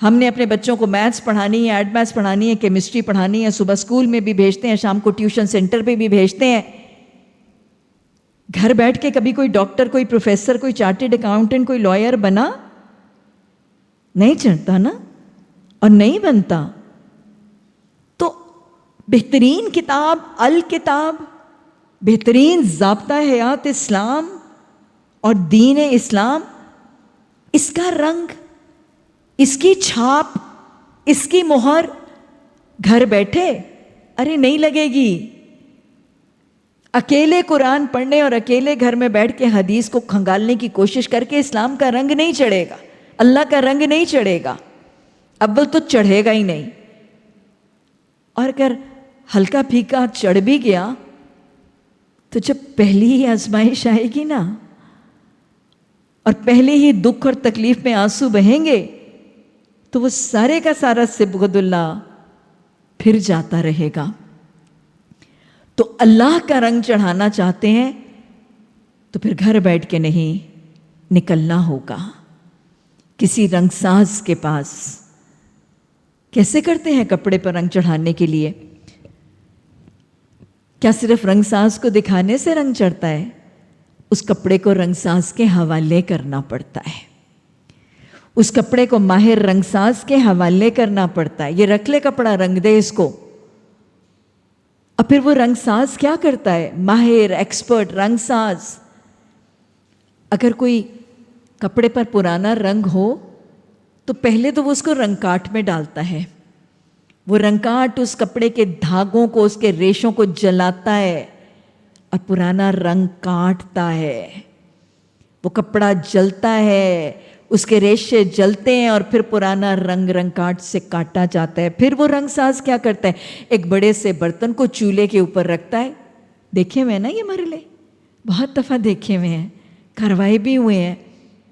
ہم نے اپنے بچوں کو میتھس پڑھانی ہے، ایڈ میتھس پڑھانی ہے، کیمسٹری پڑھانی ہے، صبح اسکول میں بھی بھیجتے ہیں، شام کو ٹیوشن سینٹر پہ بھی بھیجتے ہیں. گھر بیٹھ کے کبھی کوئی ڈاکٹر، کوئی پروفیسر، کوئی چارٹرڈ اکاؤنٹنٹ، کوئی لائر بنا؟ نہیں چڑھتا نا، اور نہیں بنتا. تو بہترین کتاب الکتاب، بہترین ضابطہ حیات اسلام اور دین اسلام، اس کا رنگ، اس کی چھاپ، اس کی مہر گھر بیٹھے ارے نہیں لگے گی. اکیلے قرآن پڑھنے اور اکیلے گھر میں بیٹھ کے حدیث کو کھنگالنے کی کوشش کر کے اسلام کا رنگ نہیں چڑھے گا، اللہ کا رنگ نہیں چڑھے گا، اول تو چڑھے گا ہی نہیں. اور اگر ہلکا پھیکا چڑھ بھی گیا تو جب پہلی ہی آزمائش آئے گی نا، اور پہلے ہی دکھ اور تکلیف میں آنسو بہیں گے، تو وہ سارے کا سارا صبغت اللہ پھر جاتا رہے گا. تو اللہ کا رنگ چڑھانا چاہتے ہیں تو پھر گھر بیٹھ کے نہیں، نکلنا ہوگا کسی رنگ ساز کے پاس. کیسے کرتے ہیں کپڑے پر رنگ چڑھانے کے لیے؟ کیا صرف رنگ ساز کو دکھانے سے رنگ چڑھتا ہے؟ اس کپڑے کو رنگ ساز کے حوالے کرنا پڑتا ہے، اس کپڑے کو ماہر رنگ ساز کے حوالے کرنا پڑتا ہے. یہ رکھ لے کپڑا، رنگ دے اس کو. اور پھر وہ رنگ ساز کیا کرتا ہے؟ ماہر، ایکسپرٹ رنگ ساز. اگر کوئی کپڑے پر پرانا رنگ ہو تو پہلے تو وہ اس کو رنگ کاٹ میں ڈالتا ہے. وہ رنگ کاٹ اس کپڑے کے دھاگوں کو، اس کے ریشوں کو جلاتا ہے اور پرانا رنگ کاٹتا ہے. وہ کپڑا جلتا ہے، اس کے ریشے جلتے ہیں، اور پھر پرانا رنگ کاٹ سے کاٹا جاتا ہے. پھر وہ رنگ ساز کیا کرتا ہے؟ ایک بڑے سے برتن کو چولہے کے اوپر رکھتا ہے. دیکھے ہوئے نا یہ مرحلے، بہت دفعہ دیکھے ہوئے ہیں، کروائے بھی ہوئے ہیں،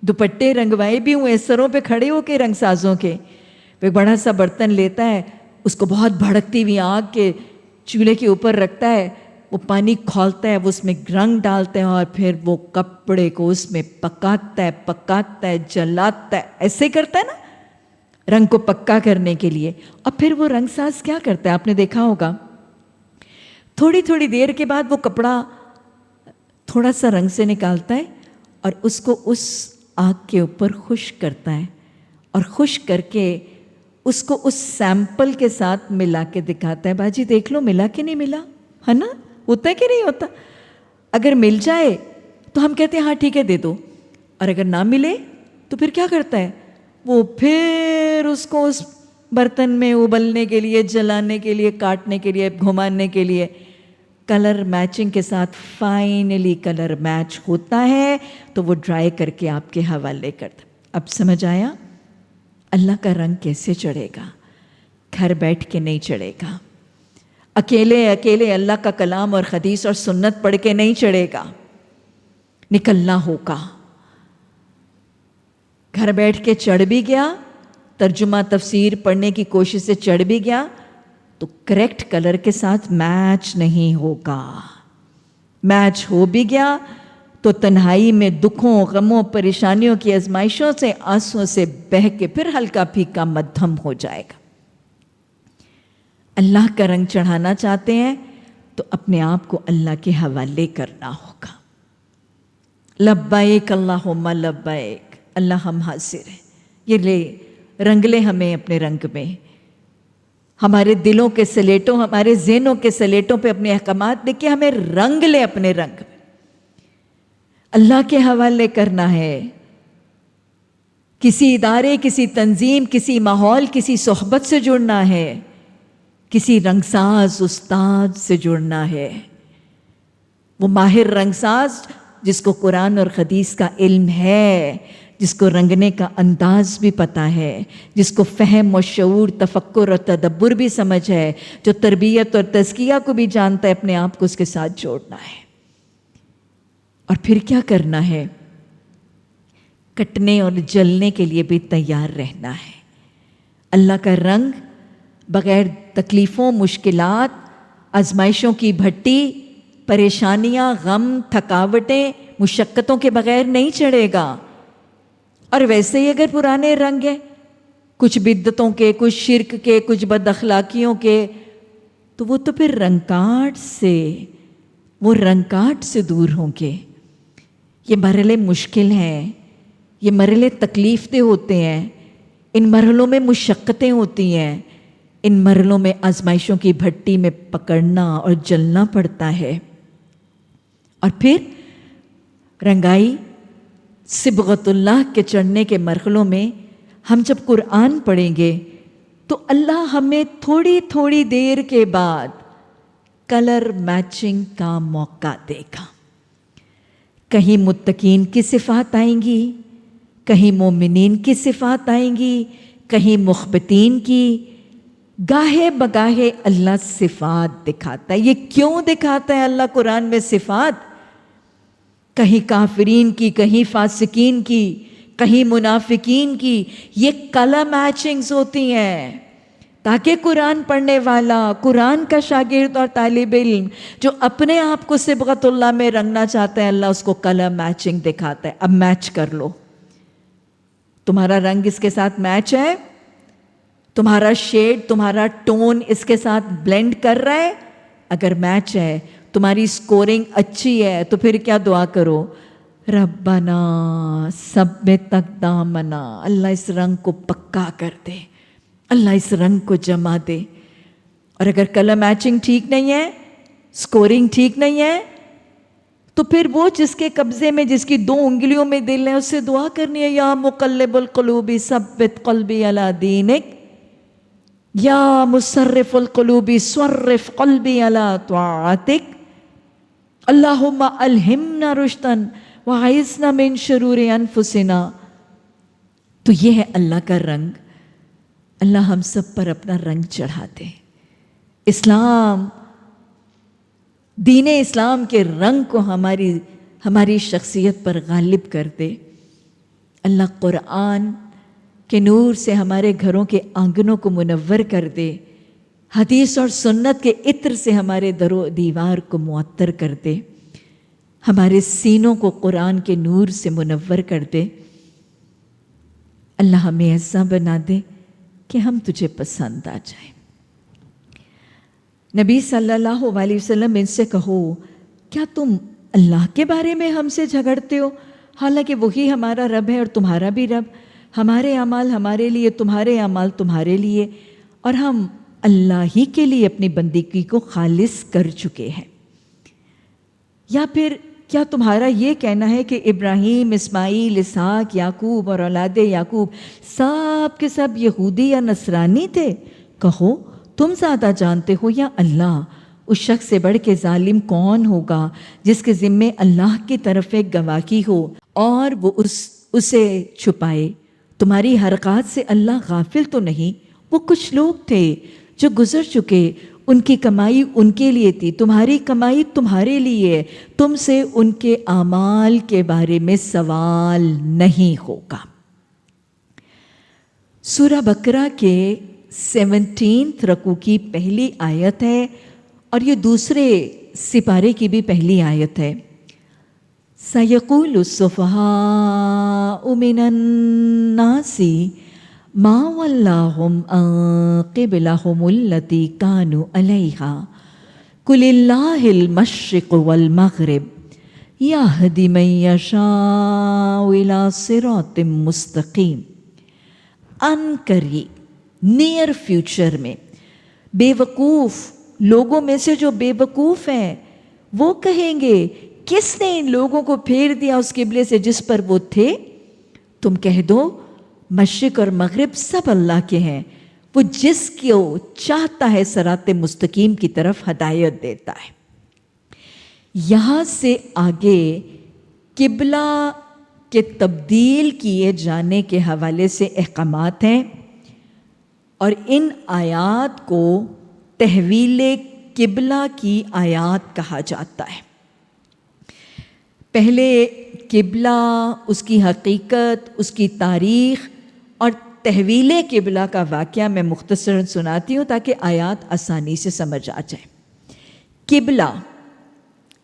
دوپٹے رنگوائے بھی ہوئے ہیں، سروں پہ کھڑے ہو کے رنگ سازوں کے. ایک بڑا سا برتن لیتا ہے، اس کو بہت بھڑکتی ہوئی آگ کے چولہے کے اوپر رکھتا ہے، وہ پانی کھولتا ہے، وہ اس میں رنگ ڈالتا ہے، اور پھر وہ کپڑے کو اس میں پکاتا ہے، جلاتا ہے. ایسے کرتا ہے نا رنگ کو پکا کرنے کے لیے. اور پھر وہ رنگ ساز کیا کرتا ہے؟ آپ نے دیکھا ہوگا تھوڑی تھوڑی دیر کے بعد وہ کپڑا تھوڑا سا رنگ سے نکالتا ہے اور اس کو اس آگ کے اوپر خشک کرتا ہے، اور خشک کر کے اس کو اس سیمپل کے ساتھ ملا کے دکھاتا ہے. باجی دیکھ لو ملا کہ نہیں ملا، ہے نا؟ ہوتا ہے کہ نہیں ہوتا؟ اگر مل جائے تو ہم کہتے ہیں ہاں ٹھیک ہے دے دو، اور اگر نہ ملے تو پھر کیا کرتا ہے؟ وہ پھر اس کو اس برتن میں ابلنے کے لیے، جلانے کے لیے، کاٹنے کے لیے، گھمانے کے لیے، کلر میچنگ کے ساتھ فائنلی کلر میچ ہوتا ہے تو وہ ڈرائی کر کے آپ کے حوالے کرتا. اب سمجھ آیا اللہ کا رنگ کیسے چڑھے گا؟ گھر بیٹھ کے نہیں چڑھے گا، اکیلے اللہ کا کلام اور حدیث اور سنت پڑھ کے نہیں چڑھے گا، نکلنا ہوگا. گھر بیٹھ کے چڑھ بھی گیا، ترجمہ تفسیر پڑھنے کی کوشش سے چڑھ بھی گیا تو کریکٹ کلر کے ساتھ میچ نہیں ہوگا. میچ ہو بھی گیا تو تنہائی میں دکھوں، غموں، پریشانیوں کی آزمائشوں سے، آنسوں سے بہہ کے پھر ہلکا پھیکا مدھم ہو جائے گا. اللہ کا رنگ چڑھانا چاہتے ہیں تو اپنے آپ کو اللہ کے حوالے کرنا ہوگا. لبیک اللہم لبیک، اللہ ہم حاضر ہیں. یہ لے رنگ لے ہمیں اپنے رنگ میں، ہمارے دلوں کے سلیٹوں، ہمارے ذہنوں کے سلیٹوں پہ اپنے احکامات لکھ کے ہمیں رنگ لے اپنے رنگ میں. اللہ کے حوالے کرنا ہے. کسی ادارے، کسی تنظیم، کسی ماحول، کسی صحبت سے جڑنا ہے، کسی رنگساز استاد سے جڑنا ہے. وہ ماہر رنگساز جس کو قرآن اور حدیث کا علم ہے، جس کو رنگنے کا انداز بھی پتہ ہے، جس کو فہم و شعور، تفکر اور تدبر بھی سمجھ ہے، جو تربیت اور تزکیہ کو بھی جانتا ہے. اپنے آپ کو اس کے ساتھ جوڑنا ہے. اور پھر کیا کرنا ہے؟ کٹنے اور جلنے کے لیے بھی تیار رہنا ہے. اللہ کا رنگ بغیر تکلیفوں، مشکلات، آزمائشوں کی بھٹی، پریشانیاں، غم، تھکاوٹیں، مشقتوں کے بغیر نہیں چڑھے گا. اور ویسے ہی اگر پرانے رنگ ہیں کچھ بدعتوں کے، کچھ شرک کے، کچھ بد اخلاقیوں کے، تو وہ تو پھر رنگ کاٹ سے دور ہوں گے۔ یہ مرحلے مشکل ہیں، یہ مرحلے تکلیف دہ ہوتے ہیں، ان مرحلوں میں مشقتیں ہوتی ہیں، ان مرحلوں میں آزمائشوں کی بھٹی میں پکڑنا اور جلنا پڑتا ہے۔ اور پھر رنگائی صبغت اللہ کے چڑھنے کے مرحلوں میں ہم جب قرآن پڑھیں گے تو اللہ ہمیں تھوڑی تھوڑی دیر کے بعد کلر میچنگ کا موقع دے گا۔ کہیں متقین کی صفات آئیں گی، کہیں مومنین کی صفات آئیں گی، کہیں مخبتین کی، گاہے بگاہے اللہ صفات دکھاتا ہے۔ یہ کیوں دکھاتا ہے اللہ قرآن میں صفات؟ کہیں کافرین کی، کہیں فاسقین کی، کہیں منافقین کی، یہ کلر میچنگز ہوتی ہیں تاکہ قرآن پڑھنے والا، قرآن کا شاگرد اور طالب علم جو اپنے آپ کو صبغت اللہ میں رنگنا چاہتا ہے، اللہ اس کو کلر میچنگ دکھاتا ہے۔ اب میچ کر لو، تمہارا رنگ اس کے ساتھ میچ ہے، تمہارا شیڈ، تمہارا ٹون اس کے ساتھ بلینڈ کر رہا ہے۔ اگر میچ ہے، تمہاری سکورنگ اچھی ہے، تو پھر کیا دعا کرو؟ ربنا ثبت اقدامنا، اللہ اس رنگ کو پکا کر دے، اللہ اس رنگ کو جما دے۔ اور اگر کلر میچنگ ٹھیک نہیں ہے، سکورنگ ٹھیک نہیں ہے، تو پھر وہ جس کے قبضے میں، جس کی 2 انگلیوں میں دل ہے، اس سے دعا کرنی ہے، یا مقلب القلوب ثبت قلبی علی دینک، یا مصرف القلوب صرف قلبی علی طاعتک، اللہم الہمنا رشدن وعیذنا من شرور انفسنا۔ تو یہ ہے اللہ کا رنگ۔ اللہ ہم سب پر اپنا رنگ چڑھا دے، دین اسلام کے رنگ کو ہماری شخصیت پر غالب کر دے۔ اللہ قرآن کے نور سے ہمارے گھروں کے آنگنوں کو منور کر دے، حدیث اور سنت کے عطر سے ہمارے در و دیوار کو معطر کر دے، ہمارے سینوں کو قرآن کے نور سے منور کر دے۔ اللہ ہمیں ایسا بنا دے کہ ہم تجھے پسند آ جائیں۔ نبی صلی اللہ علیہ وسلم ان سے کہو، کیا تم اللہ کے بارے میں ہم سے جھگڑتے ہو؟ حالانکہ وہی ہمارا رب ہے اور تمہارا بھی رب، ہمارے اعمال ہمارے لیے، تمہارے اعمال تمہارے لیے، اور ہم اللہ ہی کے لیے اپنی بندگی کو خالص کر چکے ہیں۔ یا پھر کیا تمہارا یہ کہنا ہے کہ ابراہیم، اسماعیل، اسحاق، یعقوب اور اولاد یعقوب سب کے سب یہودی یا نصرانی تھے؟ کہو تم زیادہ جانتے ہو یا اللہ؟ اس شخص سے بڑھ کے ظالم کون ہوگا جس کے ذمے اللہ کی طرف ایک گواہی ہو اور وہ اسے چھپائے؟ تمہاری حرکات سے اللہ غافل تو نہیں؟ وہ کچھ لوگ تھے جو گزر چکے، ان کی کمائی ان کے لیے تھی، تمہاری کمائی تمہارے لیے، تم سے ان کے اعمال کے بارے میں سوال نہیں ہوگا۔ سورہ بقرہ کے 17 رکوع کی پہلی آیت ہے اور یہ دوسرے سپارے کی بھی پہلی آیت ہے۔ سَيَقُولُ السُّفَهَاءُ مِنَ النَّاسِ مَا وَلَّاهُمْ عَن قِبْلَتِهِمُ الَّتِي كَانُوا عَلَيْهَا قُلِ اللَّهُ الْمَشْرِقُ وَالْمَغْرِبُ يَهْدِي مَن يَشَاءُ إِلَىٰ صِرَاطٍ مُّسْتَقِيمٍ۔ ان قریب، نیئر فیوچر میں بے وقوف لوگوں میں سے جو بے وقوف ہیں وہ کہیں گے، کس نے ان لوگوں کو پھیر دیا اس قبلے سے جس پر وہ تھے؟ تم کہہ دو مشرق اور مغرب سب اللہ کے ہیں، وہ جس کو چاہتا ہے صراط مستقیم کی طرف ہدایت دیتا ہے۔ یہاں سے آگے قبلہ کے تبدیل کیے جانے کے حوالے سے احکامات ہیں اور ان آیات کو تحویل قبلہ کی آیات کہا جاتا ہے۔ پہلے قبلہ، اس کی حقیقت، اس کی تاریخ اور تحویل قبلہ کا واقعہ میں مختصراً سناتی ہوں تاکہ آیات آسانی سے سمجھ آ جائیں۔ قبلہ،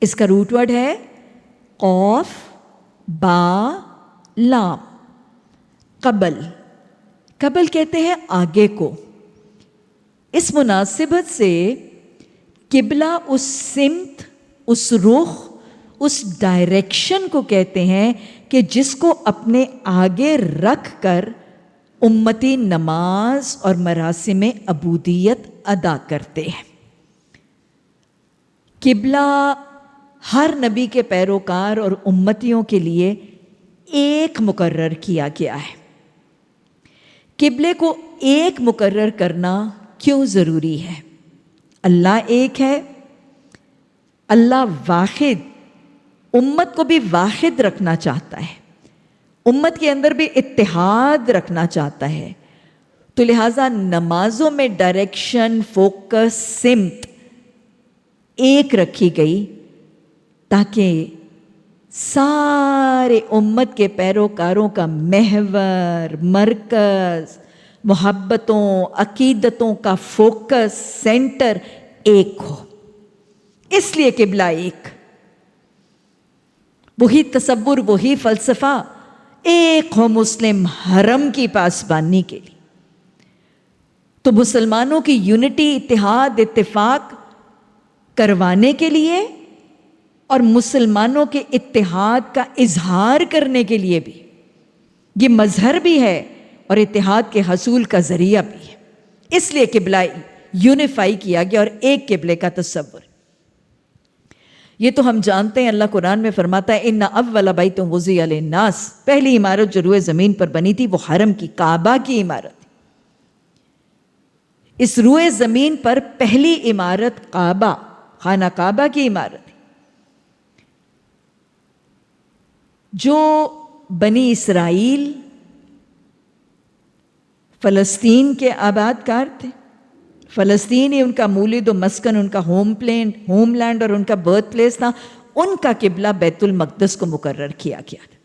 اس کا روٹ ورڈ ہے قوف با لام، قبل۔ قبل کہتے ہیں آگے کو. اس مناسبت سے قبلہ اس سمت، اس رخ، اس ڈائریکشن کو کہتے ہیں کہ جس کو اپنے آگے رکھ کر امتی نماز اور مراسم عبودیت ادا کرتے ہیں. قبلہ ہر نبی کے پیروکار اور امتیوں کے لیے ایک مقرر کیا گیا ہے. قبلے کو ایک مقرر کرنا کیوں ضروری ہے؟ اللہ ایک ہے، اللہ واحد، امت کو بھی واحد رکھنا چاہتا ہے، امت کے اندر بھی اتحاد رکھنا چاہتا ہے. تو لہٰذا نمازوں میں ڈائریکشن، فوکس، سمت ایک رکھی گئی تاکہ سارے امت کے پیروکاروں کا محور، مرکز، محبتوں، عقیدتوں کا فوکس، سینٹر ایک ہو. اس لیے قبلہ ایک، وہی تصور، وہی فلسفہ ایک ہو مسلم حرم کی پاسبانی کے لیے. تو مسلمانوں کی یونٹی، اتحاد، اتفاق کروانے کے لیے اور مسلمانوں کے اتحاد کا اظہار کرنے کے لیے بھی یہ مظہر بھی ہے اور اتحاد کے حصول کا ذریعہ بھی ہے. اس لیے قبلہ یونیفائی کیا گیا اور ایک قبلے کا تصور. یہ تو ہم جانتے ہیں، اللہ قرآن میں فرماتا ہے ان اول بیت وضع للناس، پہلی عمارت جو روئے زمین پر بنی تھی وہ حرم کی، کعبہ کی عمارت. اس روئے زمین پر پہلی عمارت کعبہ، خانہ کعبہ کی عمارت، جو بنی اسرائیل فلسطین کے آباد کار تھے. فلسطین ہی ان کا مولد و مسکن، ان کا ہوم لینڈ اور ان کا برتھ پلیس تھا. ان کا قبلہ بیت المقدس کو مقرر کیا گیا تھا،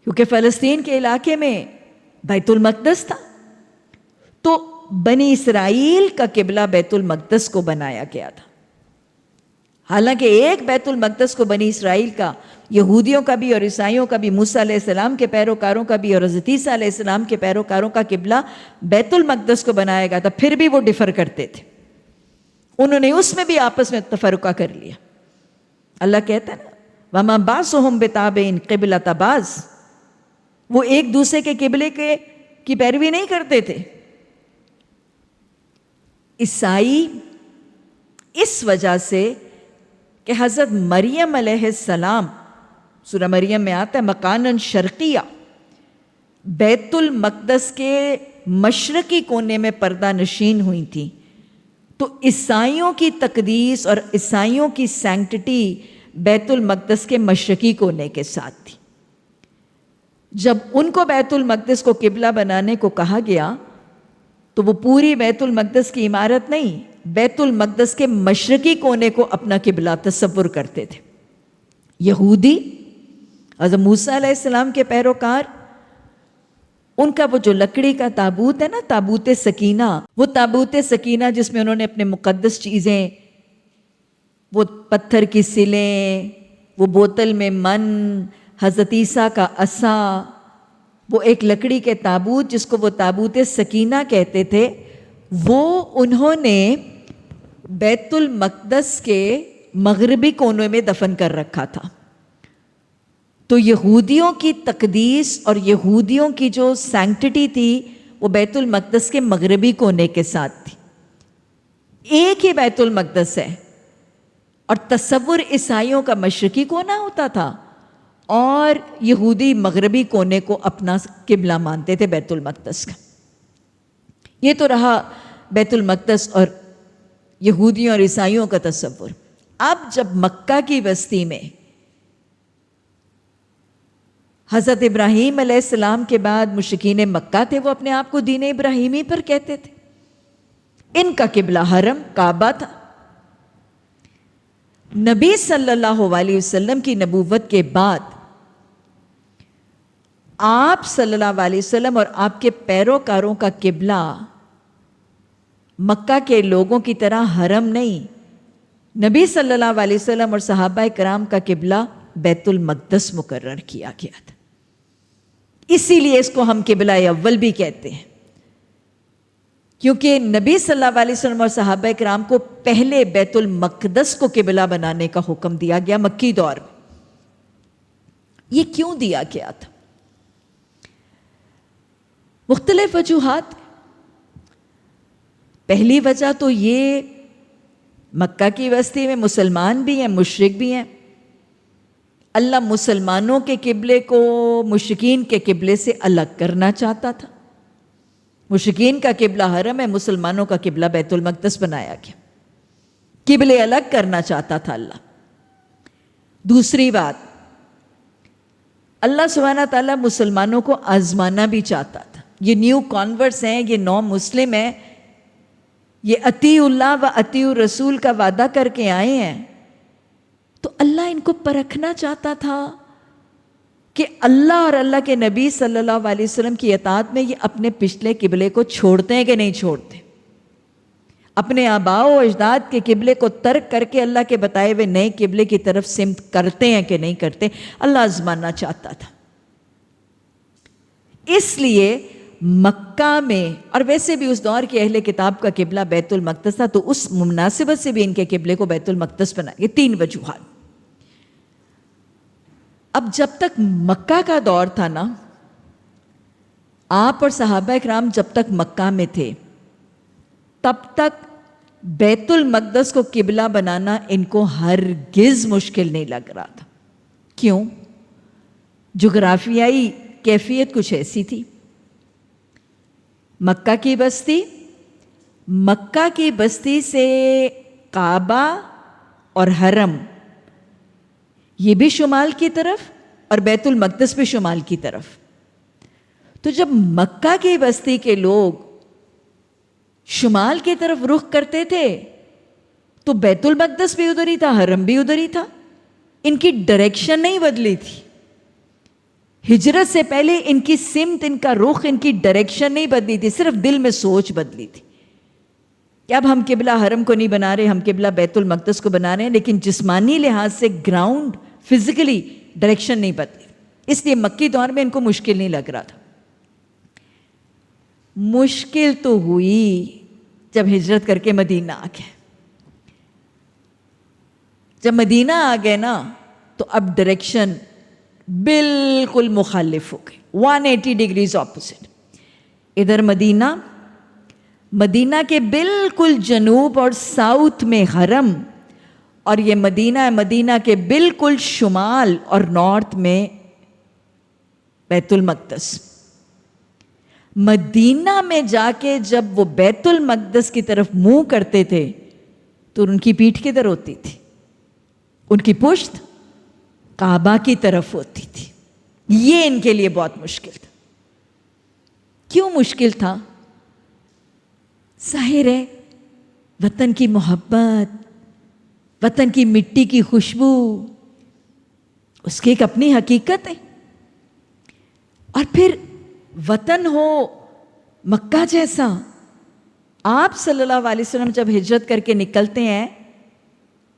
کیونکہ فلسطین کے علاقے میں بیت المقدس تھا. تو بنی اسرائیل کا قبلہ بیت المقدس کو بنایا گیا تھا. حالانکہ ایک بیت المقدس کو بنی اسرائیل کا، یہودیوں کا بھی اور عیسائیوں کا بھی، موسیٰ علیہ السلام کے پیروکاروں کا بھی اور حضرت عیسیٰ علیہ السلام کے پیروکاروں کا قبلہ بیت المقدس کو بنایا گیا تھا. پھر بھی وہ ڈفر کرتے تھے، انہوں نے اس میں بھی آپس میں تفرقہ کر لیا. اللہ کہتا ہے نا وَمَا بَعْضُهُمْ بِتَابِعٍ قِبْلَةَ بَعْضٍ، وہ ایک دوسرے کے قبلے کی پیروی نہیں کرتے تھے. عیسائی اس وجہ سے کہ حضرت مریم علیہ السلام، سورہ مریم میں آتا ہے مکاناً شرقیہ، بیت المقدس کے مشرقی کونے میں پردہ نشین ہوئی تھی. تو عیسائیوں کی تقدیس اور عیسائیوں کی سینکٹٹی بیت المقدس کے مشرقی کونے کے ساتھ تھی. جب ان کو بیت المقدس کو قبلہ بنانے کو کہا گیا تو وہ پوری بیت المقدس کی عمارت نہیں، بیت المقدس کے مشرقی کونے کو اپنا قبلہ تصور کرتے تھے. یہودی، حضرت موسیٰ علیہ السلام کے پیروکار، ان کا وہ جو لکڑی کا تابوت ہے نا، تابوت سکینہ، وہ تابوت سکینہ جس میں انہوں نے اپنے مقدس چیزیں، وہ پتھر کی سلیں، وہ بوتل میں من، حضرت عیسیٰ کا عصا، وہ ایک لکڑی کے تابوت جس کو وہ تابوت سکینہ کہتے تھے، وہ انہوں نے بیت المقدس کے مغربی کونے میں دفن کر رکھا تھا. تو یہودیوں کی تقدیس اور یہودیوں کی جو سینکٹٹی تھی وہ بیت المقدس کے مغربی کونے کے ساتھ تھی. ایک ہی بیت المقدس ہے اور تصور عیسائیوں کا مشرقی کونا ہوتا تھا اور یہودی مغربی کونے کو اپنا قبلہ مانتے تھے بیت المقدس کا. یہ تو رہا بیت المقدس اور یہودیوں اور عیسائیوں کا تصور. اب جب مکہ کی بستی میں حضرت ابراہیم علیہ السلام کے بعد مشرکین مکہ تھے، وہ اپنے آپ کو دین ابراہیمی پر کہتے تھے. ان کا قبلہ حرم کعبہ تھا. نبی صلی اللہ علیہ وسلم کی نبوت کے بعد آپ صلی اللہ علیہ وسلم اور آپ کے پیروکاروں کا قبلہ مکہ کے لوگوں کی طرح حرم نہیں، نبی صلی اللہ علیہ وسلم اور صحابہ کرام کا قبلہ بیت المقدس مقرر کیا گیا تھا. اسی لیے اس کو ہم قبلہ اول بھی کہتے ہیں، کیونکہ نبی صلی اللہ علیہ وسلم اور صحابہ کرام کو پہلے بیت المقدس کو قبلہ بنانے کا حکم دیا گیا مکی دور میں۔ یہ کیوں دیا گیا تھا؟ مختلف وجوہات۔ پہلی وجہ تو یہ، مکہ کی بستی میں مسلمان بھی ہیں، مشرک بھی ہیں، اللہ مسلمانوں کے قبلے کو مشرکین کے قبلے سے الگ کرنا چاہتا تھا۔ مشرکین کا قبلہ حرم ہے، مسلمانوں کا قبلہ بیت المقدس بنایا گیا، قبلے الگ کرنا چاہتا تھا اللہ۔ دوسری بات، اللہ سبحانہ تعالیٰ مسلمانوں کو آزمانا بھی چاہتا تھا۔ یہ نیو کانورٹس ہیں، یہ نو مسلم ہیں، یہ اطیع اللہ و اطیع الرسول کا وعدہ کر کے آئے ہیں، تو اللہ ان کو پرکھنا چاہتا تھا کہ اللہ اور اللہ کے نبی صلی اللہ علیہ وسلم کی اطاعت میں یہ اپنے پچھلے قبلے کو چھوڑتے ہیں کہ نہیں چھوڑتے، اپنے آباء و اجداد کے قبلے کو ترک کر کے اللہ کے بتائے ہوئے نئے قبلے کی طرف سمت کرتے ہیں کہ نہیں کرتے، اللہ آزمانا چاہتا تھا۔ اس لیے مکہ میں، اور ویسے بھی اس دور کے اہل کتاب کا قبلہ بیت المقدس تھا، تو اس مناسبت سے بھی ان کے قبلے کو بیت المقدس بنایا۔ یہ تین وجوہات۔ اب جب تک مکہ کا دور تھا نا، آپ اور صحابہ اکرام جب تک مکہ میں تھے، تب تک بیت المقدس کو قبلہ بنانا ان کو ہرگز مشکل نہیں لگ رہا تھا۔ کیوں؟ جغرافیائی کیفیت کچھ ایسی تھی۔ مکہ کی بستی سے کعبہ اور حرم یہ بھی شمال کی طرف اور بیت المقدس بھی شمال کی طرف۔ تو جب مکہ کی بستی کے لوگ شمال کی طرف رخ کرتے تھے تو بیت المقدس بھی ادھر ہی تھا، حرم بھی ادھر ہی تھا، ان کی ڈائریکشن نہیں بدلی تھی۔ ہجرت سے پہلے ان کی سمت، ان کا رخ، ان کی ڈائریکشن نہیں بدلی تھی، صرف دل میں سوچ بدلی تھی کہ اب ہم قبلہ حرم کو نہیں بنا رہے، ہم قبلہ بیت المقدس کو بنا رہے ہیں، لیکن جسمانی لحاظ سے گراؤنڈ فزیکلی ڈائریکشن نہیں بدلی۔ اس لیے مکی دور میں ان کو مشکل نہیں لگ رہا تھا۔ مشکل تو ہوئی جب ہجرت کر کے مدینہ آ گئے۔ جب مدینہ آ گئے نا تو اب ڈائریکشن بالکل مخالف ہو گئی، 180 ڈگریز اپوزٹ۔ ادھر مدینہ کے بالکل جنوب اور ساؤتھ میں حرم، اور یہ مدینہ کے بالکل شمال اور نارتھ میں بیت المقدس۔ مدینہ میں جا کے جب وہ بیت المقدس کی طرف منہ کرتے تھے تو ان کی پیٹھ کدھر ہوتی تھی؟ ان کی پشت کعبہ کی طرف ہوتی تھی۔ یہ ان کے لیے بہت مشکل تھا۔ کیوں مشکل تھا؟ ظاہر ہے وطن کی محبت، وطن کی مٹی کی خوشبو، اس کی ایک اپنی حقیقت ہے، اور پھر وطن ہو مکہ جیسا۔ آپ صلی اللہ علیہ وسلم جب ہجرت کر کے نکلتے ہیں،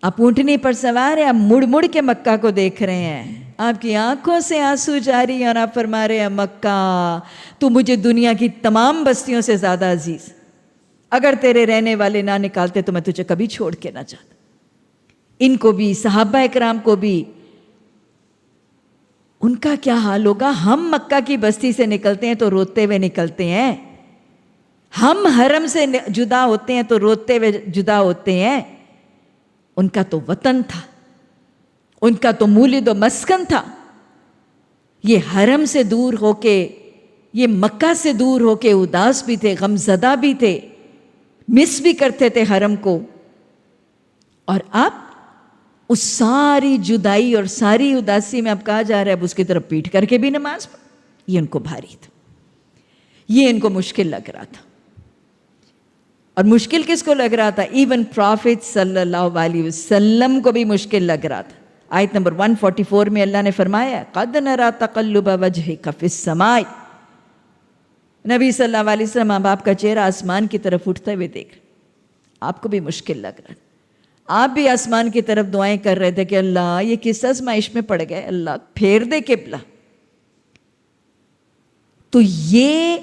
آپ اونٹنی پر سوار ہیں، آپ مڑ مڑ کے مکہ کو دیکھ رہے ہیں، آپ کی آنکھوں سے آنسو جاری ہیں، اور آپ فرما رہے ہیں مکہ تو مجھے دنیا کی تمام بستیوں سے زیادہ عزیز، اگر تیرے رہنے والے نہ نکالتے تو میں تجھے کبھی چھوڑ کے نہ جاتا۔ ان کو بھی، صحابہ اکرام کو بھی، ان کا کیا حال ہوگا؟ ہم مکہ کی بستی سے نکلتے ہیں تو روتے ہوئے نکلتے ہیں، ہم حرم سے جدا ہوتے ہیں تو روتے ہوئے جدا ہوتے ہیں۔ ان کا تو وطن تھا، ان کا تو مولد و مسکن تھا۔ یہ حرم سے دور ہو کے، یہ مکہ سے دور ہو کے اداس بھی تھے، غمزدہ بھی تھے، مس بھی کرتے تھے حرم کو۔ اور اب اس ساری جدائی اور ساری اداسی میں اب کہا جا رہا ہے اب اس کی طرف پیٹ کر کے بھی نماز پڑھ، یہ ان کو بھاری تھا، یہ ان کو مشکل لگ رہا تھا۔ اور مشکل کس کو لگ رہا تھا؟ ایون پرافٹ صلی اللہ علیہ وسلم کو بھی مشکل لگ رہا تھا۔ آیت نمبر 144 میں اللہ نے فرمایا قَدْ نَرَا تَقَلُّبَ وَجْهِكَ فِي السَّمَاءِ، نبی صلی اللہ علیہ وسلم اب آپ کا چہرہ آسمان کی طرف اٹھتے ہوئے دیکھ رہے، آپ کو بھی مشکل لگ رہا ہے، آپ بھی آسمان کی طرف دعائیں کر رہے تھے کہ اللہ یہ کس آزمائش میں پڑ گئے، اللہ پھیر دے قبلہ۔ تو یہ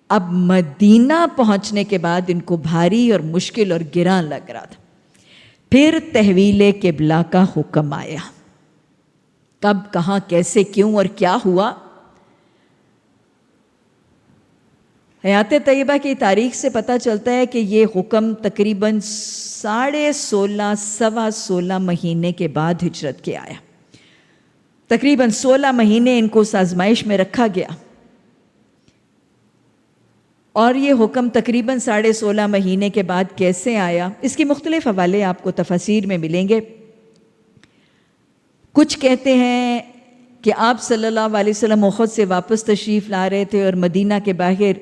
اب مدینہ پہنچنے کے بعد ان کو بھاری اور مشکل اور گراں لگ رہا تھا. پھر تحویل قبلہ کا حکم آیا. کب، کہاں، کیسے، کیوں اور کیا ہوا؟ حیات طیبہ کی تاریخ سے پتہ چلتا ہے کہ یہ حکم تقریباً 16.5 سوا 16 مہینے کے بعد ہجرت کے آیا. تقریباً 16 مہینے ان کو اس آزمائش میں رکھا گیا، اور یہ حکم تقریباً 16.5 مہینے کے بعد کیسے آیا، اس کی مختلف حوالے آپ کو تفاسیر میں ملیں گے. کچھ کہتے ہیں کہ آپ صلی اللہ علیہ وسلم احد سے واپس تشریف لا رہے تھے اور مدینہ کے باہر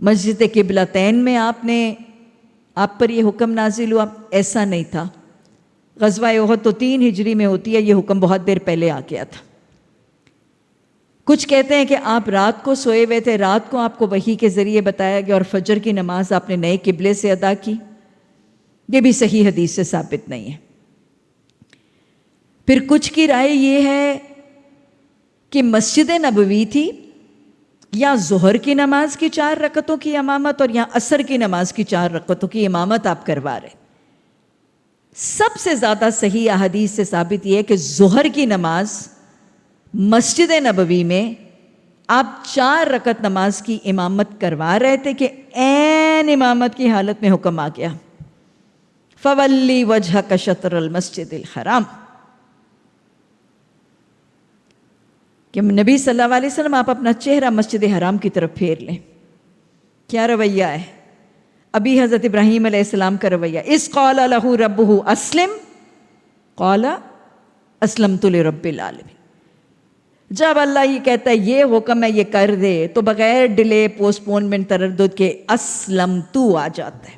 مسجد قبلتین میں آپ پر یہ حکم نازل ہوا. ایسا نہیں تھا. غزوہ احد تو 3 ہجری میں ہوتی ہے، یہ حکم بہت دیر پہلے آ گیا تھا. کچھ کہتے ہیں کہ آپ رات کو سوئے ہوئے تھے، رات کو آپ کو وحی کے ذریعے بتایا گیا اور فجر کی نماز آپ نے نئے قبلے سے ادا کی. یہ بھی صحیح حدیث سے ثابت نہیں ہے. پھر کچھ کی رائے یہ ہے کہ مسجد نبوی تھی، یا ظہر کی نماز کی 4 رکعتوں کی امامت اور یا عصر کی نماز کی 4 رکعتوں کی امامت آپ کروا رہے. سب سے زیادہ صحیح احادیث سے ثابت یہ ہے کہ ظہر کی نماز مسجد نبوی میں آپ 4 رکعت نماز کی امامت کروا رہے تھے کہ عین امامت کی حالت میں حکم آ گیا، فولی وجہک شطر المسجد الحرام، کہ نبی صلی اللہ علیہ وسلم آپ اپنا چہرہ مسجد حرام کی طرف پھیر لیں. کیا رویہ ہے؟ ابھی حضرت ابراہیم علیہ السلام کا رویہ. اذ قال لہ ربہ اسلم قال اسلمت لرب العالمین. جب اللہ یہ کہتا ہے یہ حکم ہے یہ کر دے، تو بغیر ڈیلے، پوسٹ پونمنٹ، تردد کے اسلمتو آ جاتا ہے.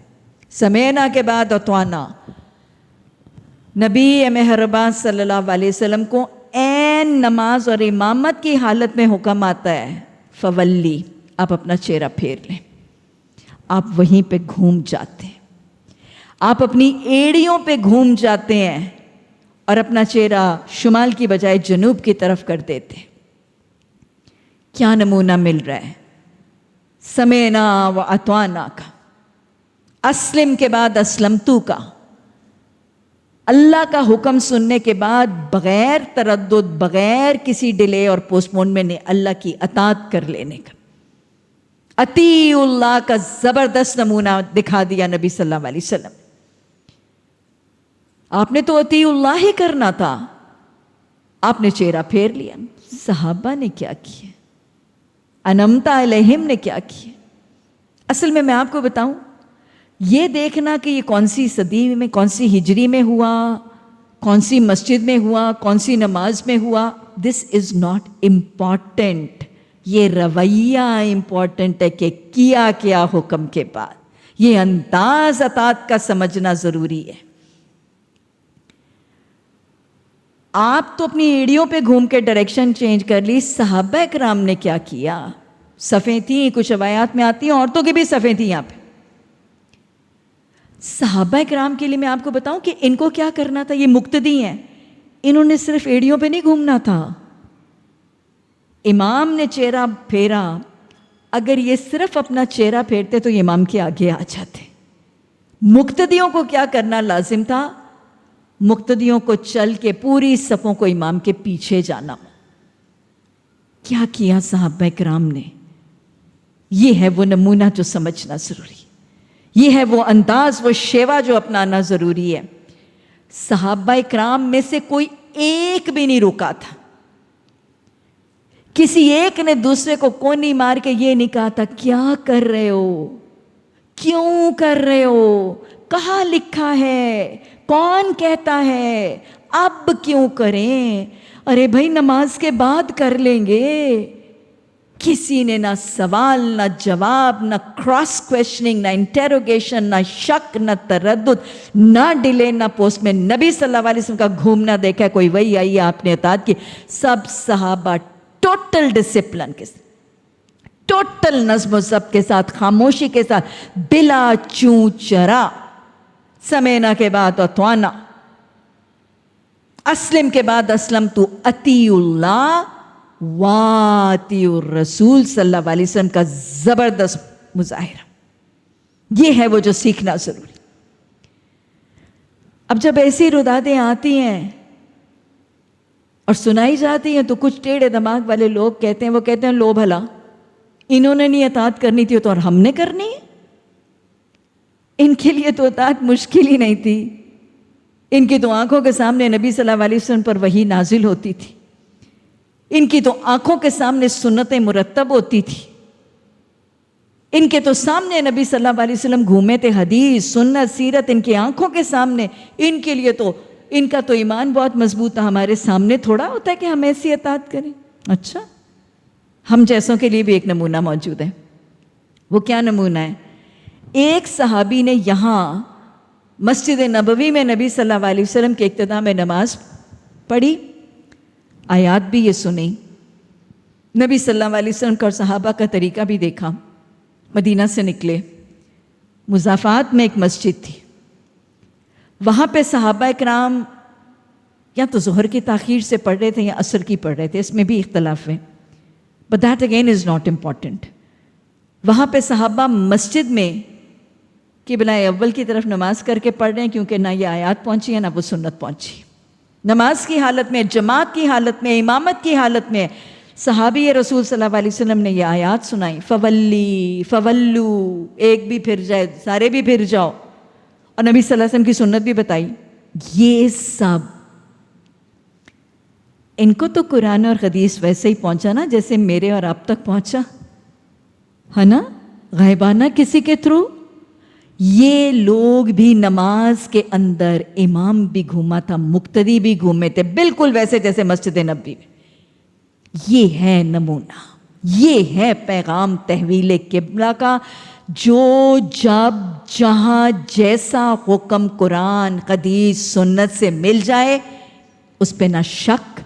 سمینا کے بعد اطعنا. نبی مہربان صلی اللہ علیہ وسلم کو عین نماز اور امامت کی حالت میں حکم آتا ہے، فولی، آپ اپنا چہرہ پھیر لیں. آپ وہیں پہ گھوم جاتے ہیں، آپ اپنی ایڑیوں پہ گھوم جاتے ہیں اور اپنا چہرہ شمال کی بجائے جنوب کی طرف کر دیتے. کیا نمونہ مل رہا ہے؟ سمینا و اطعنا کا، اسلم کے بعد اسلمتو کا، اللہ کا حکم سننے کے بعد بغیر تردد، بغیر کسی ڈیلے اور پوسٹ پون میں نے اللہ کی اطاعت کر لینے کا. اطیعوا اللہ کا زبردست نمونہ دکھا دیا نبی صلی اللہ علیہ وسلم. آپ نے تو اطیعوا اللہ ہی کرنا تھا، آپ نے چہرہ پھیر لیا. صحابہ نے کیا کیا؟ انعمت علیہم نے کیا کیا؟ اصل میں آپ کو بتاؤں، یہ دیکھنا کہ یہ کون سی صدی میں، کون سی ہجری میں ہوا، کون سی مسجد میں ہوا، کون سی نماز میں ہوا، دس از ناٹ امپورٹنٹ. یہ رویہ امپورٹنٹ ہے کہ کیا کیا حکم کے بعد. یہ انداز اطاعت کا سمجھنا ضروری ہے. آپ تو اپنی ایڑیوں پہ گھوم کے ڈائریکشن چینج کر لی. صحابہ کرام نے کیا کیا؟ صفیں تھیں، کچھ روایات میں آتی ہیں عورتوں کی بھی صفیں تھیں یہاں پہ. صحابہ کرام کے لیے میں آپ کو بتاؤں کہ ان کو کیا کرنا تھا. یہ مقتدی ہیں، انہوں نے صرف ایڑیوں پہ نہیں گھومنا تھا. امام نے چہرہ پھیرا، اگر یہ صرف اپنا چہرہ پھیرتے تو یہ امام کے آگے آ جاتے. مقتدیوں کو کیا کرنا لازم تھا؟ مقتدیوں کو چل کے پوری صفوں کو امام کے پیچھے جانا. کیا کیا صحابہ کرام نے؟ یہ ہے وہ نمونہ جو سمجھنا ضروری، یہ ہے وہ انداز، وہ شیوا جو اپنانا ضروری ہے. صحابہ کرام میں سے کوئی ایک بھی نہیں رکا تھا. کسی ایک نے دوسرے کو کونی مار کے یہ نہیں کہا تھا کیا کر رہے ہو، کیوں کر رہے ہو، کہاں لکھا ہے، کون کہتا ہے، اب کیوں کریں، ارے بھائی نماز کے بعد کر لیں گے. کسی نے نہ سوال، نہ جواب، نہ کراس کویشچننگ، نہ انٹیروگیشن، نہ شک، نہ تردد، نہ ڈیلے، نہ پوسٹ میں. نبی صلی اللہ علیہ وسلم کا گھومنا دیکھا ہے کوئی، وہی آئی آپ نے اطاعت کی. سب صحابہ ٹوٹل ڈسپلن کے ساتھ، ٹوٹل نظم و ضبط کے ساتھ، خاموشی کے ساتھ، بلا چوں چرا. سمینا کے بعد اطعنا، اسلم کے بعد اسلم تو اطیع اللہ، واطیعوا الرسول صلی اللہ علیہ وسلم کا زبردست مظاہرہ. یہ ہے وہ جو سیکھنا ضروری. اب جب ایسی ردادیں آتی ہیں اور سنائی جاتی ہیں تو کچھ ٹیڑھے دماغ والے لوگ کہتے ہیں، وہ کہتے ہیں لو بھلا انہوں نے نہیں اطاعت کرنی تھی تو اور ہم نے کرنی ہے. ان کے لیے تو اطاعت مشکل ہی نہیں تھی. ان کی تو آنکھوں کے سامنے نبی صلی اللہ علیہ وسلم پر وحی نازل ہوتی تھی. ان کی تو آنکھوں کے سامنے سنتیں مرتب ہوتی تھی. ان کے تو سامنے نبی صلی اللہ علیہ وسلم گھومے تھے، حدیث سنت سیرت ان کی آنکھوں کے سامنے. ان کے لیے تو ان کا تو ایمان بہت مضبوط تھا. ہمارے سامنے تھوڑا ہوتا ہے کہ ہم ایسی اطاعت کریں. اچھا، ہم جیسوں کے لیے بھی ایک نمونہ موجود ہے. وہ کیا نمونہ ہے؟ ایک صحابی نے یہاں مسجد نبوی میں نبی صلی اللہ علیہ وسلم کے اقتداء میں نماز پڑھی، آیات بھی یہ سنی، نبی صلی اللہ علیہ وسلم کا اور صحابہ کا طریقہ بھی دیکھا. مدینہ سے نکلے، مضافات میں ایک مسجد تھی، وہاں پہ صحابہ اکرام یا تو ظہر کی تاخیر سے پڑھ رہے تھے یا عصر کی پڑھ رہے تھے، اس میں بھی اختلاف ہے. But that again is not important. وہاں پہ صحابہ مسجد میں قبلہ اول کی طرف نماز کر کے پڑھ رہے ہیں، کیونکہ نہ یہ آیات پہنچی ہے نہ وہ سنت پہنچی. نماز کی حالت میں، جماعت کی حالت میں، امامت کی حالت میں صحابی رسول صلی اللہ علیہ وسلم نے یہ آیات سنائی، فولی فولو، ایک بھی پھر جائے سارے بھی پھر جاؤ، اور نبی صلی اللہ علیہ وسلم کی سنت بھی بتائی. یہ سب ان کو تو قرآن اور حدیث ویسے ہی پہنچا نا جیسے میرے اور آپ تک پہنچا ہے نا، غائبانہ کسی کے تھرو. یہ لوگ بھی نماز کے اندر امام بھی گھوما تھا، مقتدی بھی گھومے تھے، بالکل ویسے جیسے مسجد نبوی میں. یہ ہے نمونہ، یہ ہے پیغام تحویل قبلہ کا، جو جب جہاں جیسا حکم قرآن حدیث سنت سے مل جائے اس پہ نہ شک،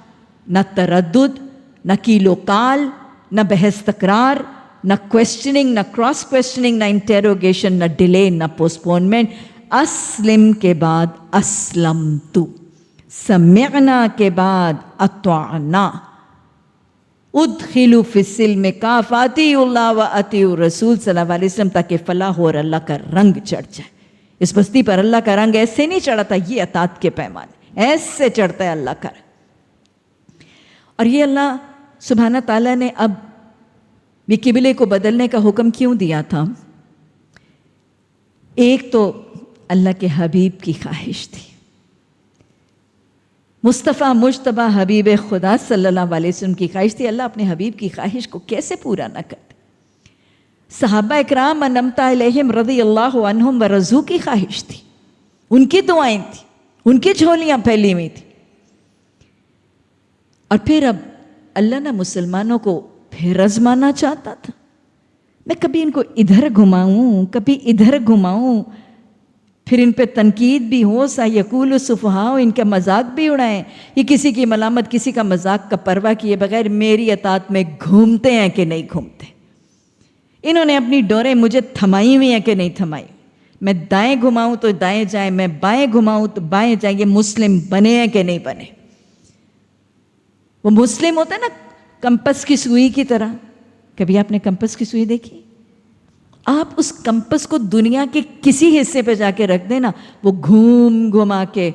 نہ تردد، نہ کیل و کال، نہ بحث تکرار، نہ کویسچننگ، نہ کراس کویسچننگ، نہ انٹیروگیشن، نہ ڈیلے، نہ پوسٹپونمنٹ. اسلم کے بعد اسلمت، سمعنا کے بعد اطعنا، ادخلوا فی السلم کافہ، اطیعوا اللہ و اطیعوا الرسول صلی اللہ علیہ وسلم، تاکہ فلاح اور اللہ کا رنگ چڑھ جائے. اس بستی پر اللہ کا رنگ ایسے نہیں چڑھا تھا، یہ اطاعت کے پیمانے ایسے چڑھتا ہے اللہ کا رنگ. اور یہ اللہ سبحانہ تعالیٰ نے اب یہ قبلے کو بدلنے کا حکم کیوں دیا تھا؟ ایک تو اللہ کے حبیب کی خواہش تھی، مصطفیٰ مجتبیٰ حبیب خدا صلی اللہ علیہ وسلم کی خواہش تھی. اللہ اپنے حبیب کی خواہش کو کیسے پورا نہ کرتے؟ صحابہ اکرام انعمت علیہم رضی اللہ عنہم ورضوا کی خواہش تھی، ان کی دعائیں تھیں، ان کی جھولیاں پھیلی ہوئی تھیں. اور پھر اب اللہ نہ مسلمانوں کو پھر آزمانا چاہتا تھا. میں کبھی ان کو ادھر گھماؤں، کبھی ادھر گھماؤں، پھر ان پہ تنقید بھی ہو، سایقول السفہاء، ان کا مذاق بھی اڑائیں. یہ کسی کی ملامت، کسی کا مذاق کا پرواہ کیے بغیر میری اطاعت میں گھومتے ہیں کہ نہیں گھومتے. انہوں نے اپنی ڈوریں مجھے تھمائی ہوئی ہیں کہ نہیں تھمائی. میں دائیں گھماؤں تو دائیں جائیں، میں بائیں گھماؤں تو بائیں جائیں. یہ مسلم بنے ہیں کہ نہیں بنے؟ وہ مسلم ہوتا ہے نا کمپس کی سوئی کی طرح. کبھی آپ نے کمپس کی سوئی دیکھی؟ آپ اس کمپس کو دنیا کے کسی حصے پہ جا کے رکھ دیں نا، وہ گھوم گھما کے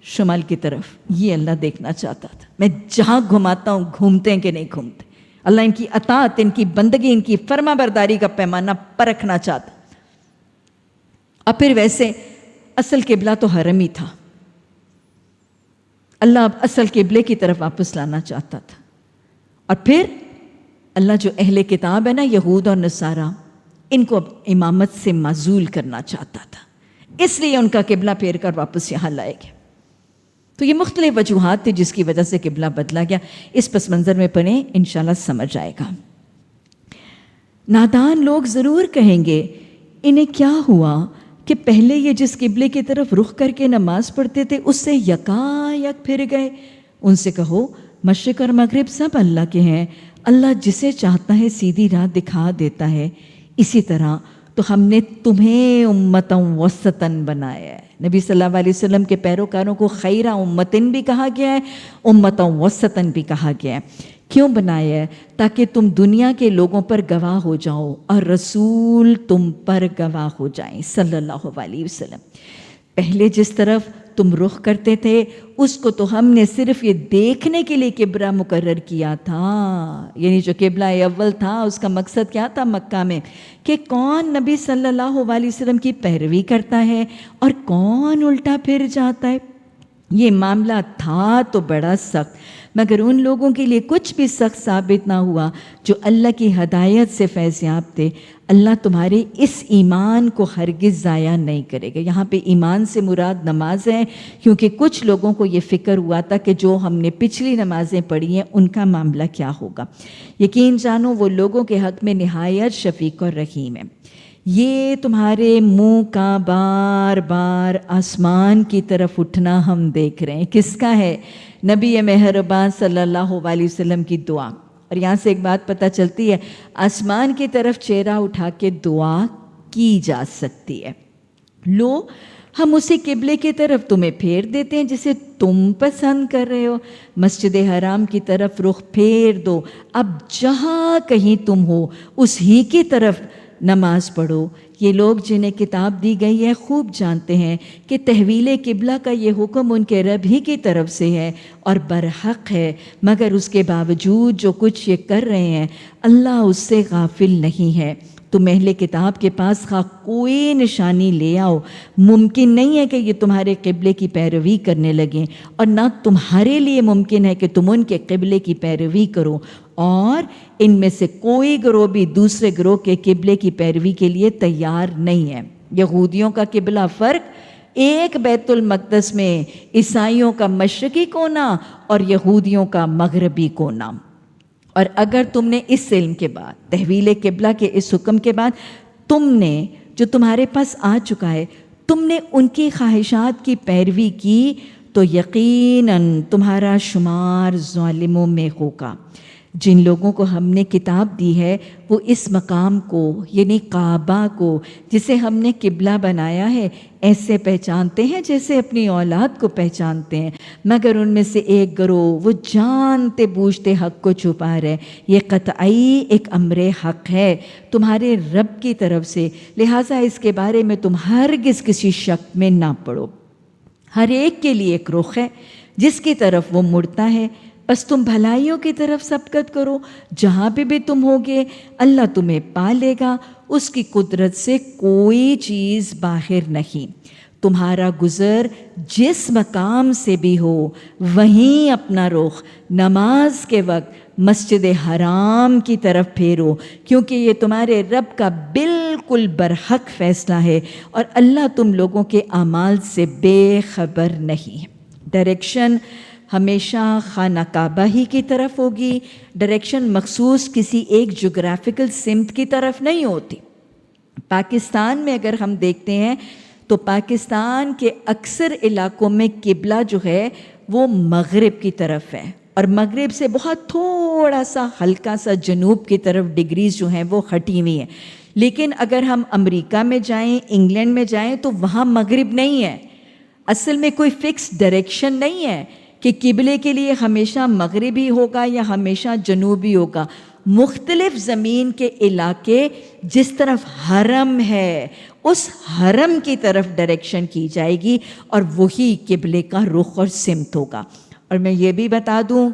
شمال کی طرف. یہ اللہ دیکھنا چاہتا تھا، میں جہاں گھماتا ہوں گھومتے ہیں کہ نہیں گھومتے. اللہ ان کی اطاعت، ان کی بندگی، ان کی فرما برداری کا پیمانہ پرکھنا چاہتا. اور پھر ویسے اصل قبلہ تو حرم ہی تھا، اللہ اب اصل قبلے کی طرف واپس لانا چاہتا تھا. اور پھر اللہ جو اہل کتاب ہے نا، یہود اور نصارہ، ان کو اب امامت سے معزول کرنا چاہتا تھا، اس لیے ان کا قبلہ پھیر کر واپس یہاں لائے گیا. تو یہ مختلف وجوہات تھی جس کی وجہ سے قبلہ بدلا گیا. اس پس منظر میں پڑھیں، انشاءاللہ سمجھ آئے گا. نادان لوگ ضرور کہیں گے انہیں کیا ہوا کہ پہلے یہ جس قبلے کی طرف رخ کر کے نماز پڑھتے تھے اس سے یکایک پھر گئے. ان سے کہو مشرق اور مغرب سب اللہ کے ہیں، اللہ جسے چاہتا ہے سیدھی راہ دکھا دیتا ہے. اسی طرح تو ہم نے تمہیں امتاً وسطاً بنایا ہے. نبی صلی اللہ علیہ وسلم کے پیروکاروں کو خیرہ امتن بھی کہا گیا ہے، امتاً وسطاً بھی کہا گیا ہے. کیوں بنایا ہے؟ تاکہ تم دنیا کے لوگوں پر گواہ ہو جاؤ اور رسول تم پر گواہ ہو جائیں صلی اللہ علیہ وسلم۔ پہلے جس طرف تم رخ کرتے تھے اس کو تو ہم نے صرف یہ دیکھنے کے لیے قبلہ مقرر کیا تھا، یعنی جو قبلہ اول تھا اس کا مقصد کیا تھا مکہ میں، کہ کون نبی صلی اللہ علیہ وسلم کی پیروی کرتا ہے اور کون الٹا پھر جاتا ہے۔ یہ معاملہ تھا تو بڑا سخت، مگر ان لوگوں کے لیے کچھ بھی سخت ثابت نہ ہوا جو اللہ کی ہدایت سے فیض یاب تھے۔ اللہ تمہارے اس ایمان کو ہرگز ضائع نہیں کرے گا۔ یہاں پہ ایمان سے مراد نماز ہے، کیونکہ کچھ لوگوں کو یہ فکر ہوا تھا کہ جو ہم نے پچھلی نمازیں پڑھی ہیں ان کا معاملہ کیا ہوگا۔ یقین جانو وہ لوگوں کے حق میں نہایت شفیق اور رحیم ہے۔ یہ تمہارے منہ کا بار بار آسمان کی طرف اٹھنا ہم دیکھ رہے ہیں، کس کا ہے؟ نبی مہربان صلی اللہ علیہ وسلم کی دعا۔ اور یہاں سے ایک بات پتہ چلتی ہے، آسمان کی طرف چہرہ اٹھا کے دعا کی جا سکتی ہے۔ لو ہم اسی قبلے کی طرف تمہیں پھیر دیتے ہیں جسے تم پسند کر رہے ہو، مسجد حرام کی طرف رخ پھیر دو، اب جہاں کہیں تم ہو اس ہی کی طرف نماز پڑھو۔ یہ لوگ جنہیں کتاب دی گئی ہے خوب جانتے ہیں کہ تحویل قبلہ کا یہ حکم ان کے رب ہی کی طرف سے ہے اور برحق ہے، مگر اس کے باوجود جو کچھ یہ کر رہے ہیں اللہ اس سے غافل نہیں ہے۔ تم اہل کتاب کے پاس خواہ کوئی نشانی لے آؤ، ممکن نہیں ہے کہ یہ تمہارے قبلے کی پیروی کرنے لگیں، اور نہ تمہارے لیے ممکن ہے کہ تم ان کے قبلے کی پیروی کرو، اور ان میں سے کوئی گروہ بھی دوسرے گروہ کے قبلے کی پیروی کے لیے تیار نہیں ہے۔ یہودیوں کا قبلہ فرق، ایک بیت المقدس میں عیسائیوں کا مشرقی کونا اور یہودیوں کا مغربی کونا۔ اور اگر تم نے اس علم کے بعد، تحویل قبلہ کے اس حکم کے بعد، تم نے جو تمہارے پاس آ چکا ہے تم نے ان کی خواہشات کی پیروی کی تو یقیناً تمہارا شمار ظالموں میں ہوگا۔ جن لوگوں کو ہم نے کتاب دی ہے وہ اس مقام کو یعنی کعبہ کو جسے ہم نے قبلہ بنایا ہے ایسے پہچانتے ہیں جیسے اپنی اولاد کو پہچانتے ہیں، مگر ان میں سے ایک گروہ وہ جانتے بوجھتے حق کو چھپا رہے۔ یہ قطعی ایک امر حق ہے تمہارے رب کی طرف سے، لہٰذا اس کے بارے میں تم ہرگز کسی شک میں نہ پڑو۔ ہر ایک کے لیے ایک رخ ہے جس کی طرف وہ مڑتا ہے، بس تم بھلائیوں کی طرف سبقت کرو، جہاں پہ بھی تم ہوگے اللہ تمہیں پا لے گا، اس کی قدرت سے کوئی چیز باہر نہیں۔ تمہارا گزر جس مقام سے بھی ہو وہیں اپنا رخ نماز کے وقت مسجد حرام کی طرف پھیرو، کیونکہ یہ تمہارے رب کا بالکل برحق فیصلہ ہے اور اللہ تم لوگوں کے اعمال سے بے خبر نہیں۔ ڈائریکشن ہمیشہ خانہ کعبہ ہی کی طرف ہوگی، ڈائریکشن مخصوص کسی ایک جغرافیکل سمت کی طرف نہیں ہوتی۔ پاکستان میں اگر ہم دیکھتے ہیں تو پاکستان کے اکثر علاقوں میں قبلہ جو ہے وہ مغرب کی طرف ہے، اور مغرب سے بہت تھوڑا سا ہلکا سا جنوب کی طرف ڈگریز جو ہیں وہ ہٹی ہوئی ہیں۔ لیکن اگر ہم امریکہ میں جائیں، انگلینڈ میں جائیں تو وہاں مغرب نہیں ہے، اصل میں کوئی فکس ڈائریکشن نہیں ہے کہ قبلے کے لیے ہمیشہ مغربی ہوگا یا ہمیشہ جنوبی ہوگا۔ مختلف زمین کے علاقے جس طرف حرم ہے اس حرم کی طرف ڈائریکشن کی جائے گی اور وہی قبلے کا رخ اور سمت ہوگا۔ اور میں یہ بھی بتا دوں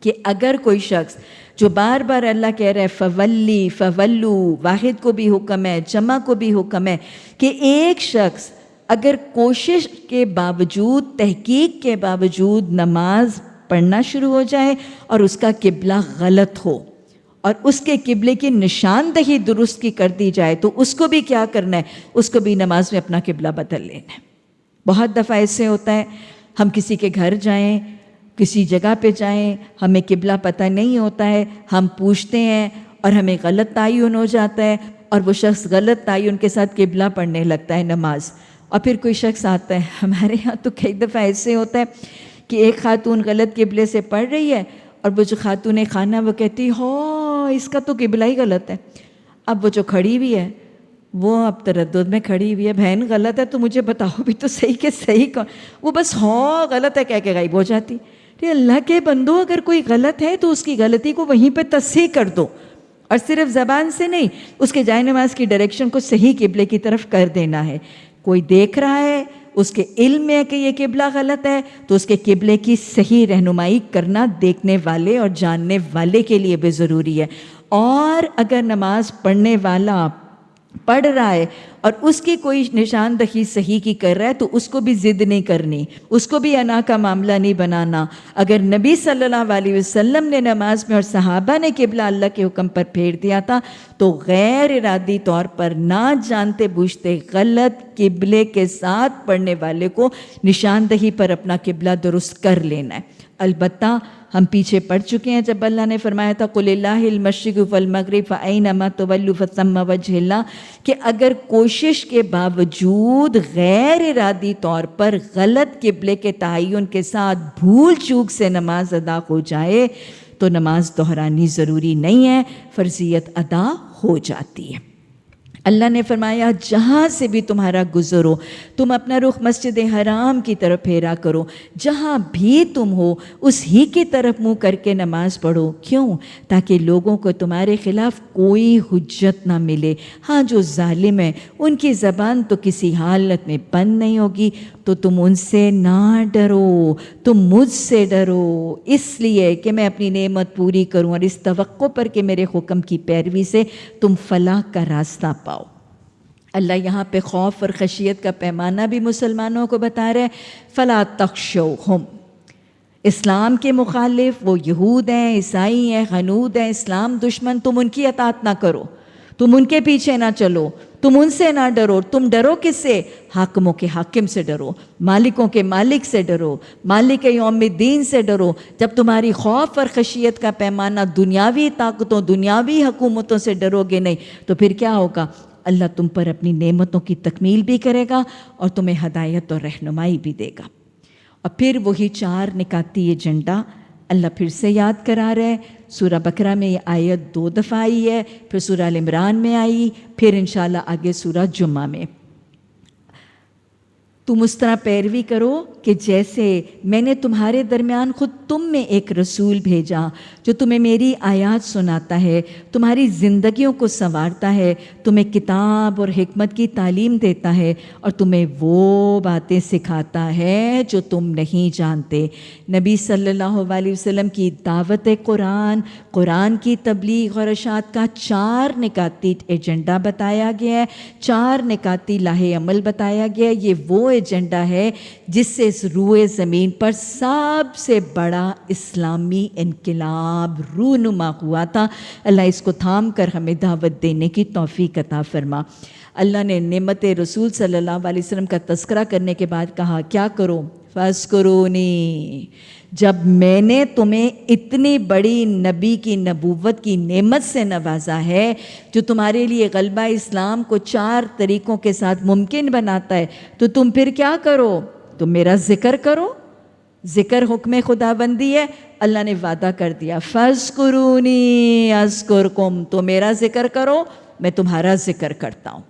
کہ اگر کوئی شخص جو بار بار اللہ کہہ رہا ہے فولی فولو، واحد کو بھی حکم ہے جمع کو بھی حکم ہے، کہ ایک شخص اگر کوشش کے باوجود، تحقیق کے باوجود نماز پڑھنا شروع ہو جائے اور اس کا قبلہ غلط ہو اور اس کے قبلے کی نشاندہی درست کی کر دی جائے تو اس کو بھی کیا کرنا ہے؟ اس کو بھی نماز میں اپنا قبلہ بدل لینا ہے۔ بہت دفعہ ایسے ہوتا ہے ہم کسی کے گھر جائیں، کسی جگہ پہ جائیں، ہمیں قبلہ پتہ نہیں ہوتا ہے، ہم پوچھتے ہیں اور ہمیں غلط تعین ہو جاتا ہے اور وہ شخص غلط تعین کے ساتھ قبلہ پڑھنے لگتا ہے نماز۔ اور پھر کوئی شخص آتا ہے، ہمارے ہاں تو کئی دفعہ ایسے ہوتا ہے کہ ایک خاتون غلط قبلے سے پڑھ رہی ہے اور وہ جو خاتون خانہ وہ کہتی ہو اس کا تو قبلہ ہی غلط ہے۔ اب وہ جو کھڑی ہوئی ہے وہ اب تردد میں کھڑی ہوئی ہے، بہن غلط ہے تو مجھے بتاؤ بھی تو صحیح کہ صحیح کون، وہ بس غلط ہے کہہ کے غائب ہو جاتی۔ کہ اللہ کے بندو اگر کوئی غلط ہے تو اس کی غلطی کو وہیں پہ تصحیح کر دو، اور صرف زبان سے نہیں، اس کے جائے نماز کی ڈائریکشن کو صحیح قبلے کی طرف کر دینا ہے۔ کوئی دیکھ رہا ہے، اس کے علم میں ہے کہ یہ قبلہ غلط ہے، تو اس کے قبلے کی صحیح رہنمائی کرنا دیکھنے والے اور جاننے والے کے لیے بھی ضروری ہے۔ اور اگر نماز پڑھنے والا پڑھ رہا ہے اور اس کی کوئی نشاندہی صحیح کی کر رہا ہے تو اس کو بھی ضد نہیں کرنی، اس کو بھی انا کا معاملہ نہیں بنانا۔ اگر نبی صلی اللہ علیہ وسلم نے نماز میں اور صحابہ نے قبلہ اللہ کے حکم پر پھیر دیا تھا تو غیر ارادی طور پر نہ جانتے بوجھتے غلط قبلے کے ساتھ پڑھنے والے کو نشاندہی پر اپنا قبلہ درست کر لینا ہے۔ البتہ ہم پیچھے پڑھ چکے ہیں جب اللہ نے فرمایا تھا قُلِ اللَّهِ الْمَشْرِقُ وَالْمَغْرِبُ فَأَيْنَمَا تُوَلُّوا فَثَمَّ وَجْهُ اللَّهِ، کہ اگر کوشش کے باوجود غیر ارادی طور پر غلط قبلے کے تعین کے ساتھ بھول چوک سے نماز ادا ہو جائے تو نماز دہرانی ضروری نہیں ہے، فرضیت ادا ہو جاتی ہے۔ اللہ نے فرمایا جہاں سے بھی تمہارا گزر ہو تم اپنا رخ مسجد حرام کی طرف پھیرا کرو، جہاں بھی تم ہو اس ہی کی طرف منہ کر کے نماز پڑھو۔ کیوں؟ تاکہ لوگوں کو تمہارے خلاف کوئی حجت نہ ملے۔ ہاں جو ظالم ہے ان کی زبان تو کسی حالت میں بند نہیں ہوگی، تو تم ان سے نہ ڈرو، تم مجھ سے ڈرو، اس لیے کہ میں اپنی نعمت پوری کروں، اور اس توقع پر کہ میرے حکم کی پیروی سے تم فلاح کا راستہ پاؤ۔ اللہ یہاں پہ خوف اور خشیت کا پیمانہ بھی مسلمانوں کو بتا رہے ہیں۔ فلا تخشوہم، اسلام کے مخالف وہ یہود ہیں، عیسائی ہیں، ہنود ہیں، اسلام دشمن، تم ان کی اطاعت نہ کرو، تم ان کے پیچھے نہ چلو، تم ان سے نہ ڈرو۔ تم ڈرو کس سے؟ حاکموں کے حاکم سے ڈرو، مالکوں کے مالک سے ڈرو، مالک یوم الدین سے ڈرو۔ جب تمہاری خوف اور خشیت کا پیمانہ دنیاوی طاقتوں، دنیاوی حکومتوں سے ڈرو گے نہیں تو پھر کیا ہوگا؟ اللہ تم پر اپنی نعمتوں کی تکمیل بھی کرے گا اور تمہیں ہدایت اور رہنمائی بھی دے گا۔ اور پھر وہی 4 نکاتی ایجنڈا اللہ پھر سے یاد کرا رہے ہیں۔ سورہ بقرہ میں یہ آیت 2 دفعہ آئی ہے، پھر سورہ ال عمران میں آئی، پھر انشاءاللہ آگے سورہ جمعہ میں۔ تم اس طرح پیروی کرو کہ جیسے میں نے تمہارے درمیان خود تم میں ایک رسول بھیجا جو تمہیں میری آیات سناتا ہے، تمہاری زندگیوں کو سنوارتا ہے، تمہیں کتاب اور حکمت کی تعلیم دیتا ہے اور تمہیں وہ باتیں سکھاتا ہے جو تم نہیں جانتے۔ نبی صلی اللہ علیہ وسلم کی دعوت قرآن، قرآن کی تبلیغ اور اشاعت کا 4 نکاتی ایجنڈا بتایا گیا ہے، 4 نکاتی لاہ عمل بتایا گیا ہے۔ یہ وہ ایجنڈا ہے جس سے اس روئے زمین پر سب سے بڑا اسلامی انقلاب رونما ہوا تھا۔ اللہ اس کو تھام کر ہمیں دعوت دینے کی توفیق عطا فرما۔ اللہ نے نعمت رسول صلی اللہ علیہ وسلم کا تذکرہ کرنے کے بعد کہا کیا کرو؟ فاذکرونی، جب میں نے تمہیں اتنی بڑی نبی کی نبوت کی نعمت سے نوازا ہے جو تمہارے لیے غلبہ اسلام کو 4 طریقوں کے ساتھ ممکن بناتا ہے، تو تم پھر کیا کرو؟ تم میرا ذکر کرو۔ ذکر حکم خداوندی ہے، اللہ نے وعدہ کر دیا فاذکرونی اذکرکم، تو میرا ذکر کرو میں تمہارا ذکر کرتا ہوں۔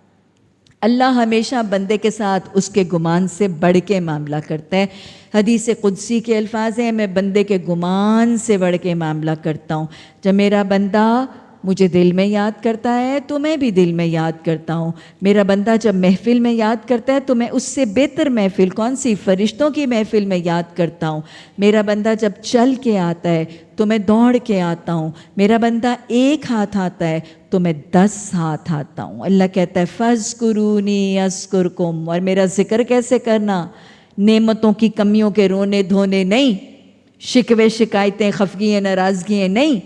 اللہ ہمیشہ بندے کے ساتھ اس کے گمان سے بڑھ کے معاملہ کرتا ہے۔ حدیث قدسی کے الفاظ ہیں میں بندے کے گمان سے بڑھ کے معاملہ کرتا ہوں۔ جب میرا بندہ مجھے دل میں یاد کرتا ہے تو میں بھی دل میں یاد کرتا ہوں۔ میرا بندہ جب محفل میں یاد کرتا ہے تو میں اس سے بہتر محفل کون سی؟ فرشتوں کی محفل میں یاد کرتا ہوں۔ میرا بندہ جب چل کے آتا ہے تو میں دوڑ کے آتا ہوں۔ میرا بندہ 1 ہاتھ آتا ہے تو میں 10 ہاتھ آتا ہوں۔ اللہ کہتا ہے فاذکرونی اذکرکم، اور میرا ذکر کیسے کرنا؟ نعمتوں کی کمیوں کے رونے دھونے نہیں، شکوے شکایتیں خفگیاں ناراضگیاں نہیں،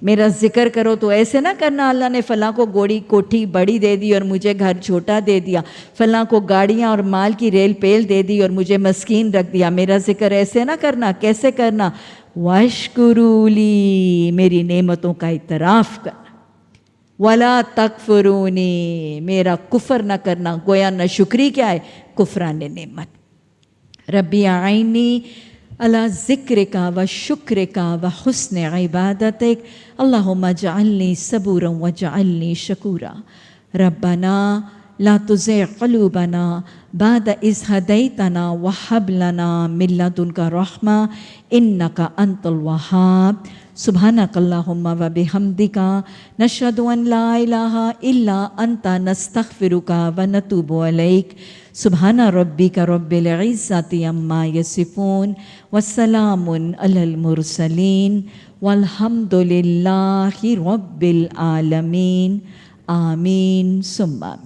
میرا ذکر کرو تو ایسے نہ کرنا اللہ نے فلاں کو گوڑی کوٹھی بڑی دے دی اور مجھے گھر چھوٹا دے دیا، فلاں کو گاڑیاں اور مال کی ریل پیل دے دی اور مجھے مسکین رکھ دیا۔ میرا ذکر ایسے نہ کرنا، کیسے کرنا؟ واشکروا لی، میری نعمتوں کا اعتراف کرنا، ولا تکفرونی، میرا کفر نہ کرنا۔ گویا نہ شکری کیا ہے؟ کفران نعمت۔ ربی اعینی علی ذکرک و شکرک و حسن عبادتک اللہم اجعلنی صبورا واجعلنی شکورا۔ ربنا، لا تزغ قلوبنا بعد إذ هديتنا وهب لنا من لدنك رحمة إنك أنت الوهاب سبحانك اللهم وبحمدك نشهد أن لا إله إلا أنت نستغفرك ونتوب إليك سبحان ربك رب العزة عما يصفون والسلام على المرسلين والحمد لله رب العالمين آمين ثم آمين.